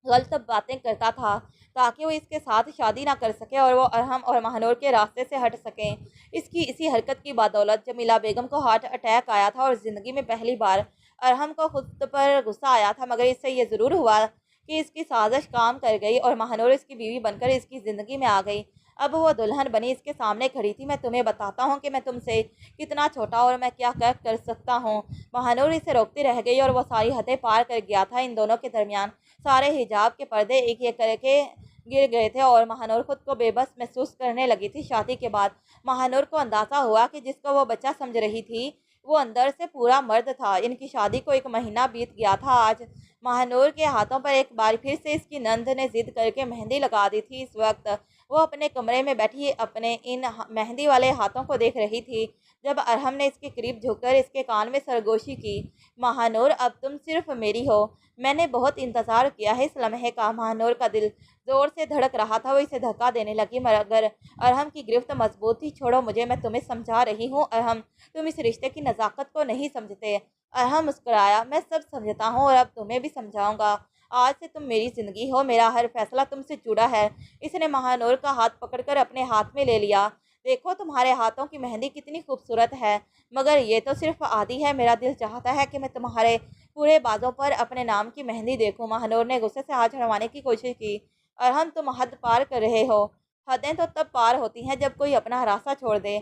غلط باتیں کرتا تھا تاکہ وہ اس کے ساتھ شادی نہ کر سکے اور وہ ارحم اور ماہ نور کے راستے سے ہٹ سکیں۔ اس کی اسی حرکت کی بدولت جمیلہ بیگم کو ہارٹ اٹیک آیا تھا اور زندگی میں پہلی بار ارحم کو خود پر غصہ آیا تھا، مگر اس سے یہ ضرور ہوا کہ اس کی سازش کام کر گئی اور ماہ نور اس کی بیوی بن کر اس کی زندگی میں آ گئی۔ اب وہ دلہن بنی اس کے سامنے کھڑی تھی۔ میں تمہیں بتاتا ہوں کہ میں تم سے کتنا چھوٹا اور میں کیا کر سکتا ہوں۔ ماہ نور اسے روکتی رہ گئی اور وہ ساری حدیں پار کر گیا تھا۔ ان دونوں کے درمیان سارے حجاب کے پردے ایک ایک کر کے گر گئے تھے اور ماہ نور خود کو بے بس محسوس کرنے لگی تھی۔ شادی کے بعد ماہ نور کو اندازہ ہوا کہ جس کو وہ بچہ سمجھ رہی تھی وہ اندر سے پورا مرد تھا۔ ان کی شادی کو 1 مہینہ بیت گیا تھا۔ آج ماہ نور کے ہاتھوں پر ایک بار پھر سے اس کی نند نے ضد کر کے مہندی لگا دی تھی۔ اس وقت وہ اپنے کمرے میں بیٹھی اپنے ان مہندی والے ہاتھوں کو دیکھ رہی تھی جب ارحم نے اس کے قریب جھک کر اس کے کان میں سرگوشی کی۔ ماہ نور، اب تم صرف میری ہو، میں نے بہت انتظار کیا ہے اس لمحے کا۔ ماہ نور کا دل زور سے دھڑک رہا تھا۔ وہ اسے دھکا دینے لگی مگر ارحم کی گرفت مضبوط تھی۔ چھوڑو مجھے، میں تمہیں سمجھا رہی ہوں۔ ارحم، تم اس رشتے کی نزاکت کو نہیں سمجھتے۔ ارحم مسکرایا، میں سب سمجھتا ہوں اور اب تمہیں بھی سمجھاؤں گا۔ آج سے تم میری زندگی ہو، میرا ہر فیصلہ تم سے جڑا ہے۔ اس نے ماہ نور کا ہاتھ پکڑ کر اپنے ہاتھ میں لے لیا۔ دیکھو تمہارے ہاتھوں کی مہندی کتنی خوبصورت ہے، مگر یہ تو صرف آدھی ہے۔ میرا دل چاہتا ہے کہ میں تمہارے پورے بازوں پر اپنے نام کی مہندی دیکھوں۔ ماہ نور نے غصے سے ہاتھ چھڑوانے کی کوشش کی۔ ارحم، تم حد پار کر رہے ہو۔ حدیں تو تب پار ہوتی ہیں جب کوئی اپنا راستہ چھوڑ دے۔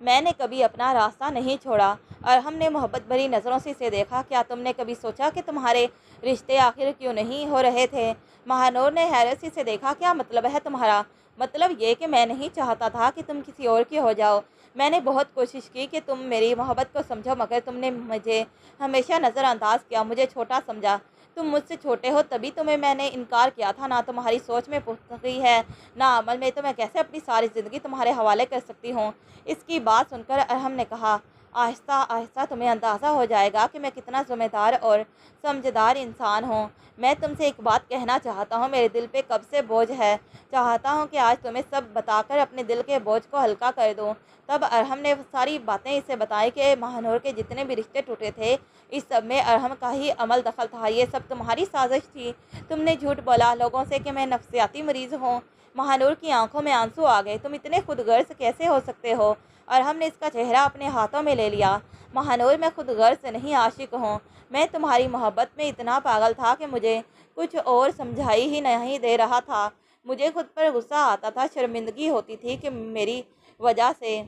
میں نے کبھی اپنا راستہ نہیں چھوڑا۔ ارحم نے محبت بھری نظروں سے اسے دیکھا۔ کیا تم نے کبھی سوچا کہ تمہارے رشتے آخر کیوں نہیں ہو رہے تھے؟ ماہ نور نے حیرت سے اسے دیکھا۔ کیا مطلب ہے تمہارا؟ مطلب یہ کہ میں نہیں چاہتا تھا کہ تم کسی اور کی ہو جاؤ۔ میں نے بہت کوشش کی کہ تم میری محبت کو سمجھو، مگر تم نے مجھے ہمیشہ نظر انداز کیا، مجھے چھوٹا سمجھا۔ تم مجھ سے چھوٹے ہو تبھی تمہیں میں نے انکار کیا تھا۔ نہ تمہاری سوچ میں پختگی ہے نہ عمل میں، تو میں کیسے اپنی ساری زندگی تمہارے حوالے کر سکتی ہوں؟ اس کی بات سن کر ارحم نے کہا، آہستہ آہستہ تمہیں اندازہ ہو جائے گا کہ میں کتنا ذمہ دار اور سمجھدار انسان ہوں۔ میں تم سے ایک بات کہنا چاہتا ہوں، میرے دل پہ کب سے بوجھ ہے۔ چاہتا ہوں کہ آج تمہیں سب بتا کر اپنے دل کے بوجھ کو ہلکا کر دوں۔ تب ارحم نے ساری باتیں اسے بتائی کہ ماہ نور کے جتنے بھی رشتے ٹوٹے تھے اس سب میں ارحم کا ہی عمل دخل تھا۔ یہ سب تمہاری سازش تھی۔ تم نے جھوٹ بولا لوگوں سے کہ میں نفسیاتی مریض ہوں۔ ماہ نور کی آنکھوں میں آنسو آ گئے۔ تم اتنے خود غرض کیسے ہو سکتے ہو؟ ارحم نے اس کا چہرہ اپنے ہاتھوں میں لے لیا۔ ماہ نور، میں خود غرض نہیں، عاشق ہوں۔ میں تمہاری محبت میں اتنا پاگل تھا کہ مجھے کچھ اور سمجھائی ہی نہیں دے رہا تھا۔ مجھے خود پر غصہ آتا تھا، شرمندگی ہوتی تھی کہ میری وجہ سے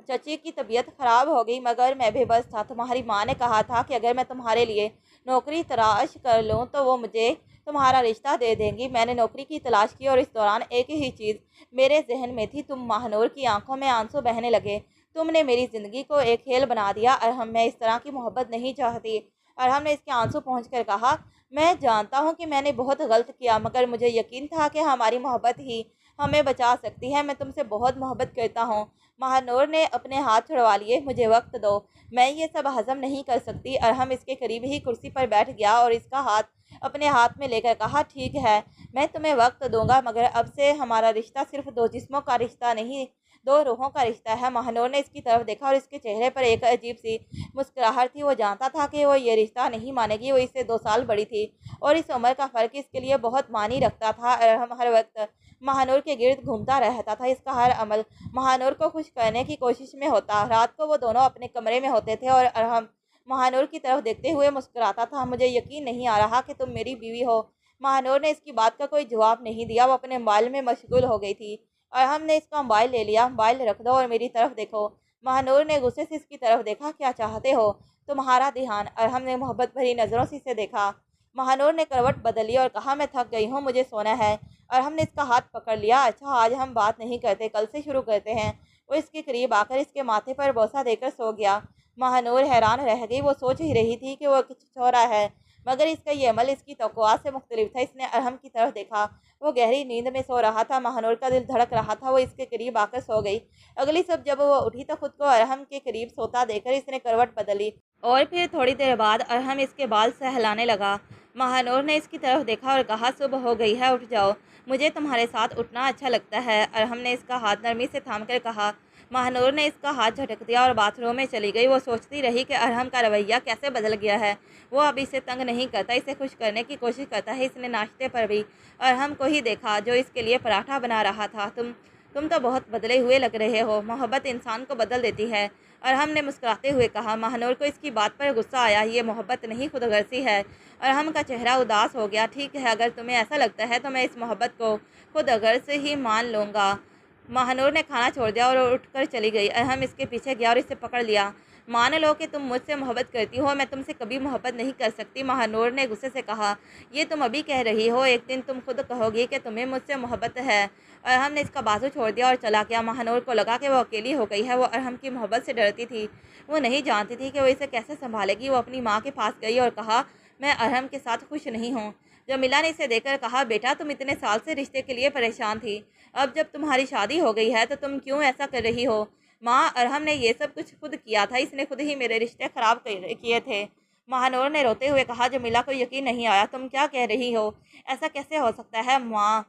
چچی کی طبیعت خراب ہو گئی، مگر میں بے بس تھا۔ تمہاری ماں نے کہا تھا کہ اگر میں تمہارے لیے نوکری تلاش کر لوں تو وہ مجھے تمہارا رشتہ دے دیں گی۔ میں نے نوکری کی تلاش کی اور اس دوران ایک ہی چیز میرے ذہن میں تھی تم۔ ماہ نور کی آنکھوں میں آنسو بہنے لگے۔ تم نے میری زندگی کو ایک کھیل بنا دیا ارحم، میں اس طرح کی محبت نہیں چاہتی۔ ارحم نے اس کے آنسو پہنچ کر کہا، میں جانتا ہوں کہ میں نے بہت غلط کیا، مگر مجھے یقین تھا کہ ہماری محبت ہی ہمیں بچا سکتی ہے۔ میں تم سے بہت محبت کرتا ہوں۔ مہانور نے اپنے ہاتھ چھڑوا لیے۔ مجھے وقت دو، میں یہ سب ہضم نہیں کر سکتی۔ ارحم اس کے قریب ہی کرسی پر بیٹھ گیا اور اس کا ہاتھ اپنے ہاتھ میں لے کر کہا، ٹھیک ہے، میں تمہیں وقت دوں گا، مگر اب سے ہمارا رشتہ صرف دو جسموں کا رشتہ نہیں، دو روحوں کا رشتہ ہے۔ مہانور نے اس کی طرف دیکھا اور اس کے چہرے پر ایک عجیب سی مسکراہٹ تھی۔ وہ جانتا تھا کہ وہ یہ رشتہ نہیں مانے گی۔ وہ اس سے 2 سال بڑی تھی اور اس عمر کا فرق اس کے لیے بہت معنی رکھتا تھا۔ ارحم ہر وقت مہانور کے گرد گھومتا رہتا تھا۔ اس کا ہر عمل مہانور کو خوش کرنے کی کوشش میں ہوتا۔ رات کو وہ دونوں اپنے کمرے میں ہوتے تھے اور ارحم مہانور کی طرف دیکھتے ہوئے مسکراتا تھا۔ مجھے یقین نہیں آ رہا کہ تم میری بیوی ہو۔ مہانور نے اس کی بات کا کوئی جواب نہیں دیا۔ وہ اپنے موبائل میں مشغول ہو گئی تھی۔ ارحم نے اس کا موبائل لے لیا۔ موبائل رکھ دو اور میری طرف دیکھو۔ مہانور نے غصے سے اس کی طرف دیکھا۔ کیا چاہتے ہو؟ تمہارا دھیان۔ ارحم نے محبت بھری نظروں سے اسے دیکھا۔ مہانور نے کروٹ بدل لی اور کہا، میں تھک گئی ہوں، مجھے سونا ہے۔ ارحم نے اس کا ہاتھ پکڑ لیا۔ اچھا، آج ہم بات نہیں کرتے، کل سے شروع کرتے ہیں۔ وہ اس کے قریب آ کر اس کے ماتھے پر بوسہ دے کر سو گیا۔ مہانور حیران رہ گئی۔ وہ سوچ ہی رہی تھی کہ وہ کچھ ہو رہا ہے، مگر اس کا یہ عمل اس کی توقعات سے مختلف تھا۔ اس نے ارحم کی طرف دیکھا۔ وہ گہری نیند میں سو رہا تھا۔ مہانور کا دل دھڑک رہا تھا۔ وہ اس کے قریب آ کر سو گئی۔ اگلی صبح جب وہ اٹھی تو خود کو ارحم کے قریب سوتا دیکھ کر اس نے کروٹ بدلی اور پھر تھوڑی دیر بعد ارحم اس کے بال سہلانے لگا۔ مہانور نے اس کی طرف دیکھا اور کہا، صبح ہو گئی ہے، اٹھ جاؤ، مجھے تمہارے ساتھ اٹھنا اچھا لگتا ہے۔ ارحم نے اس کا ہاتھ نرمی سے تھام کر کہا۔ مہانور نے اس کا ہاتھ جھٹک دیا اور باتھ روم میں چلی گئی۔ وہ سوچتی رہی کہ ارحم کا رویہ کیسے بدل گیا ہے۔ وہ اب اسے تنگ نہیں کرتا، اسے خوش کرنے کی کوشش کرتا ہے۔ اس نے ناشتے پر بھی ارحم کو ہی دیکھا جو اس کے لیے پراٹھا بنا رہا تھا۔ تم تو بہت بدلے ہوئے لگ رہے ہو، محبت انسان کو بدل دیتی ہے، ارحم نے مسکراتے ہوئے کہا۔ مہانور کو اس کی بات پر غصہ آیا۔ یہ محبت نہیں، خود غرضی ہے۔ ارحم کا چہرہ اداس ہو گیا۔ ٹھیک ہے، اگر تمہیں ایسا لگتا ہے تو میں اس محبت کو خود غرض ہی مان لوں گا۔ مہانور نے کھانا چھوڑ دیا اور اٹھ کر چلی گئی۔ ارحم اس کے پیچھے گیا اور اسے پکڑ لیا۔ مان لو کہ تم مجھ سے محبت کرتی ہو، میں تم سے کبھی محبت نہیں کر سکتی، مہانور نے غصے سے کہا۔ یہ تم ابھی کہہ رہی ہو، ایک دن تم خود کہو گی کہ تمہیں مجھ سے محبت ہے۔ ارحم نے اس کا بازو چھوڑ دیا اور چلا گیا۔ مہانور کو لگا کہ وہ اکیلی ہو گئی ہے۔ وہ ارحم کی محبت سے ڈرتی تھی۔ وہ نہیں جانتی تھی کہ وہ اسے کیسے سنبھالے گی۔ وہ اپنی ماں کے پاس گئی اور کہا، میں ارحم کے ساتھ خوش نہیں ہوں۔ جمیلہ نے اسے دیکھ کر کہا، بیٹا تم اتنے سال سے رشتے کے لیے پریشان تھی، اب جب تمہاری شادی ہو گئی ہے تو تم کیوں ایسا کر رہی ہو؟ ماں، ارحم نے یہ سب کچھ خود کیا تھا، اس نے خود ہی میرے رشتے خراب کیے تھے۔ مہانور نے روتے ہوئے کہا۔ جمیلہ کو یقین نہیں آیا۔ تم کیا کہہ رہی ہو؟ ایسا کیسے ہو سکتا ہے ماں؟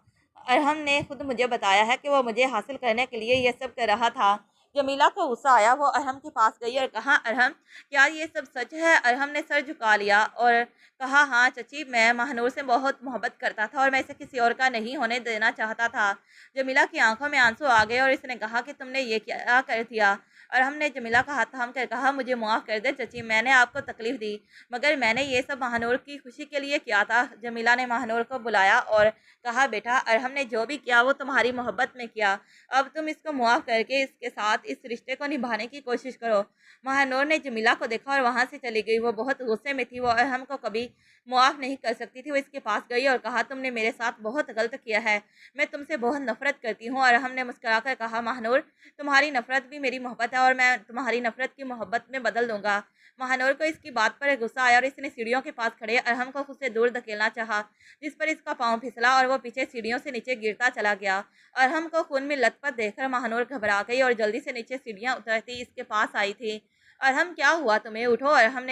ارحم نے خود مجھے بتایا ہے کہ وہ مجھے حاصل کرنے کے لیے یہ سب کر رہا تھا۔ جمیلہ کو غصہ آیا۔ وہ ارحم کے پاس گئی اور کہا، ارحم کیا یہ سب سچ ہے؟ ارحم نے سر جھکا لیا اور کہا، ہاں چچی، میں مہانور سے بہت محبت کرتا تھا اور میں اسے کسی اور کا نہیں ہونے دینا چاہتا تھا۔ جمیلہ کی آنکھوں میں آنسو آ گئے اور اس نے کہا کہ تم نے یہ کیا کر دیا؟ ارحم نے جمیلہ کا ہاتھ تھام کر کہا، مجھے معاف کر دے چچی، میں نے آپ کو تکلیف دی، مگر میں نے یہ سب مہانور کی خوشی کے لیے کیا تھا۔ جمیلہ نے مہانور کو بلایا اور کہا، بیٹا ارحم نے جو بھی کیا وہ تمہاری محبت میں کیا، اب تم اس کو معاف کر کے اس کے ساتھ اس رشتے کو نبھانے کی کوشش کرو۔ مہانور نے جمیلہ کو دیکھا اور وہاں سے چلی گئی۔ وہ بہت غصے میں تھی۔ وہ ارحم کو کبھی معاف نہیں کر سکتی تھی۔ وہ اس کے پاس گئی اور کہا، تم نے میرے ساتھ بہت غلط کیا ہے، میں تم سے بہت نفرت کرتی ہوں۔ ارحم نے مسکرا کر کہا، مہانور تمہاری نفرت بھی میری محبت ہے اور میں تمہاری نفرت کی محبت میں بدل دوں گا۔ مہانور کو اس کی بات پر غصہ آیا اور اس نے سیڑھیوں کے پاس کھڑے ارحم کو خود سے دور دھکیلنا چاہا، جس پر اس کا پاؤں پھسلا اور وہ پیچھے سیڑھیوں سے نیچے گرتا چلا گیا۔ ارحم کو خون میں لت پت دیکھ کر مہانور گھبرا گئی اور جلدی سے نیچے سیڑھیاں اترتی اس کے پاس آئی تھی۔ ارحم کیا ہوا تمہیں؟ اٹھو۔ ارحم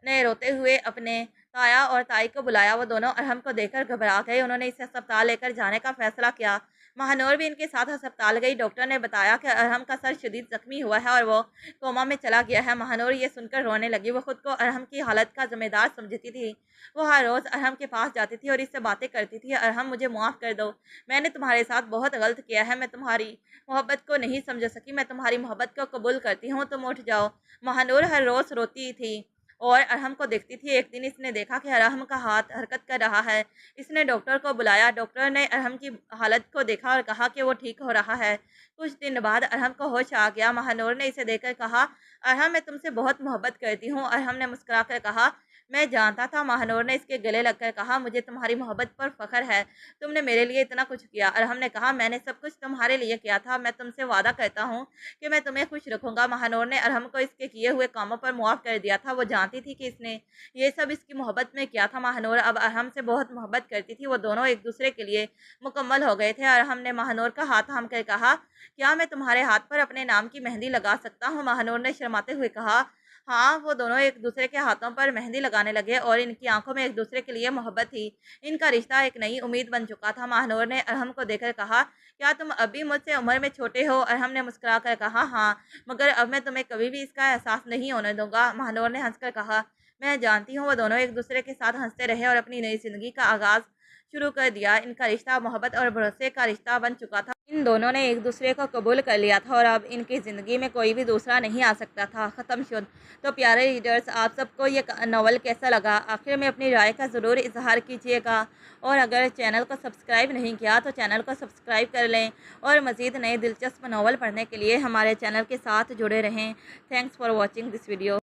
نے روتے ہوئے اپنے تایا اور تائی کو بلایا۔ وہ دونوں ارحم کو دیکھ کر گھبرا گئے۔ انہوں نے اسے ہسپتال لے کر جانے کا فیصلہ کیا۔ مہانور بھی ان کے ساتھ ہسپتال گئی۔ ڈاکٹر نے بتایا کہ ارحم کا سر شدید زخمی ہوا ہے اور وہ کوما میں چلا گیا ہے۔ مہانور یہ سن کر رونے لگی۔ وہ خود کو ارحم کی حالت کا ذمہ دار سمجھتی تھی۔ وہ ہر روز ارحم کے پاس جاتی تھی اور اس سے باتیں کرتی تھی، ارحم مجھے معاف کر دو، میں نے تمہارے ساتھ بہت غلط کیا ہے، میں تمہاری محبت کو نہیں سمجھ سکی، میں تمہاری محبت کو قبول کرتی ہوں، تم اٹھ جاؤ۔ مہانور ہر روز روتی تھی اور ارحم کو دیکھتی تھی۔ ایک دن اس نے دیکھا کہ ارحم کا ہاتھ حرکت کر رہا ہے۔ اس نے ڈاکٹر کو بلایا۔ ڈاکٹر نے ارحم کی حالت کو دیکھا اور کہا کہ وہ ٹھیک ہو رہا ہے۔ کچھ دن بعد ارحم کو ہوش آ گیا۔ مہانور نے اسے دیکھ کر کہا، ارحم میں تم سے بہت محبت کرتی ہوں۔ ارحم نے مسکرا کر کہا، मैं जानता था। महानूर ने इसके गले लगकर कहा, मुझे तुम्हारी मोहब्बत पर फख्र है, तुमने मेरे लिए इतना कुछ किया। अरहम ने कहा, मैंने सब कुछ तुम्हारे लिए किया था, मैं तुमसे वादा करता हूँ कि मैं तुम्हें खुश रखूंगा। महानूर ने अरहम को इसके किए हुए कामों पर मुआफ़ कर दिया था। वो जानती थी कि इसने ये सब इसकी मोहब्बत में किया था। महानूर अब अरहम से बहुत मोहब्बत करती थी। वो दोनों एक दूसरे के लिए मुकम्मल हो गए थे। अरहम ने महानूर का हाथ थाम कर कहा, क्या मैं तुम्हारे हाथ पर अपने नाम की मेहंदी लगा सकता हूँ? महानूर ने शर्माते हुए कहा, हाँ। वो दोनों एक दूसरे के हाथों पर मेहंदी लगाने लगे और इनकी आंखों में एक दूसरे के लिए मोहब्बत थी। इनका रिश्ता एक नई उम्मीद बन चुका था। महानूर ने अरहम को देखकर कहा, क्या तुम अभी मुझसे उम्र में छोटे हो? अरहम ने मुस्कुरा कर कहा, हाँ, मगर अब मैं तुम्हें कभी भी इसका एहसास नहीं होने दूंगा। महानूर ने हंसकर कहा, मैं जानती हूँ। वो दोनों एक दूसरे के साथ हंसते रहे और अपनी नई जिंदगी का आगाज़ शुरू कर दिया। इनका रिश्ता मोहब्बत और भरोसे का रिश्ता बन चुका था। इन दोनों ने एक दूसरे को कबूल कर लिया था और अब इनकी ज़िंदगी में कोई भी दूसरा नहीं आ सकता था। ख़त्म शुद। तो प्यारे रीडर्स, आप सबको ये नावल कैसा लगा? आखिर में अपनी राय का ज़रूर इजहार कीजिएगा और अगर चैनल को सब्सक्राइब नहीं किया तो चैनल को सब्सक्राइब कर लें और मज़ीद नए दिलचस्प नावल पढ़ने के लिए हमारे चैनल के साथ जुड़े रहें। Thanks for watching this video.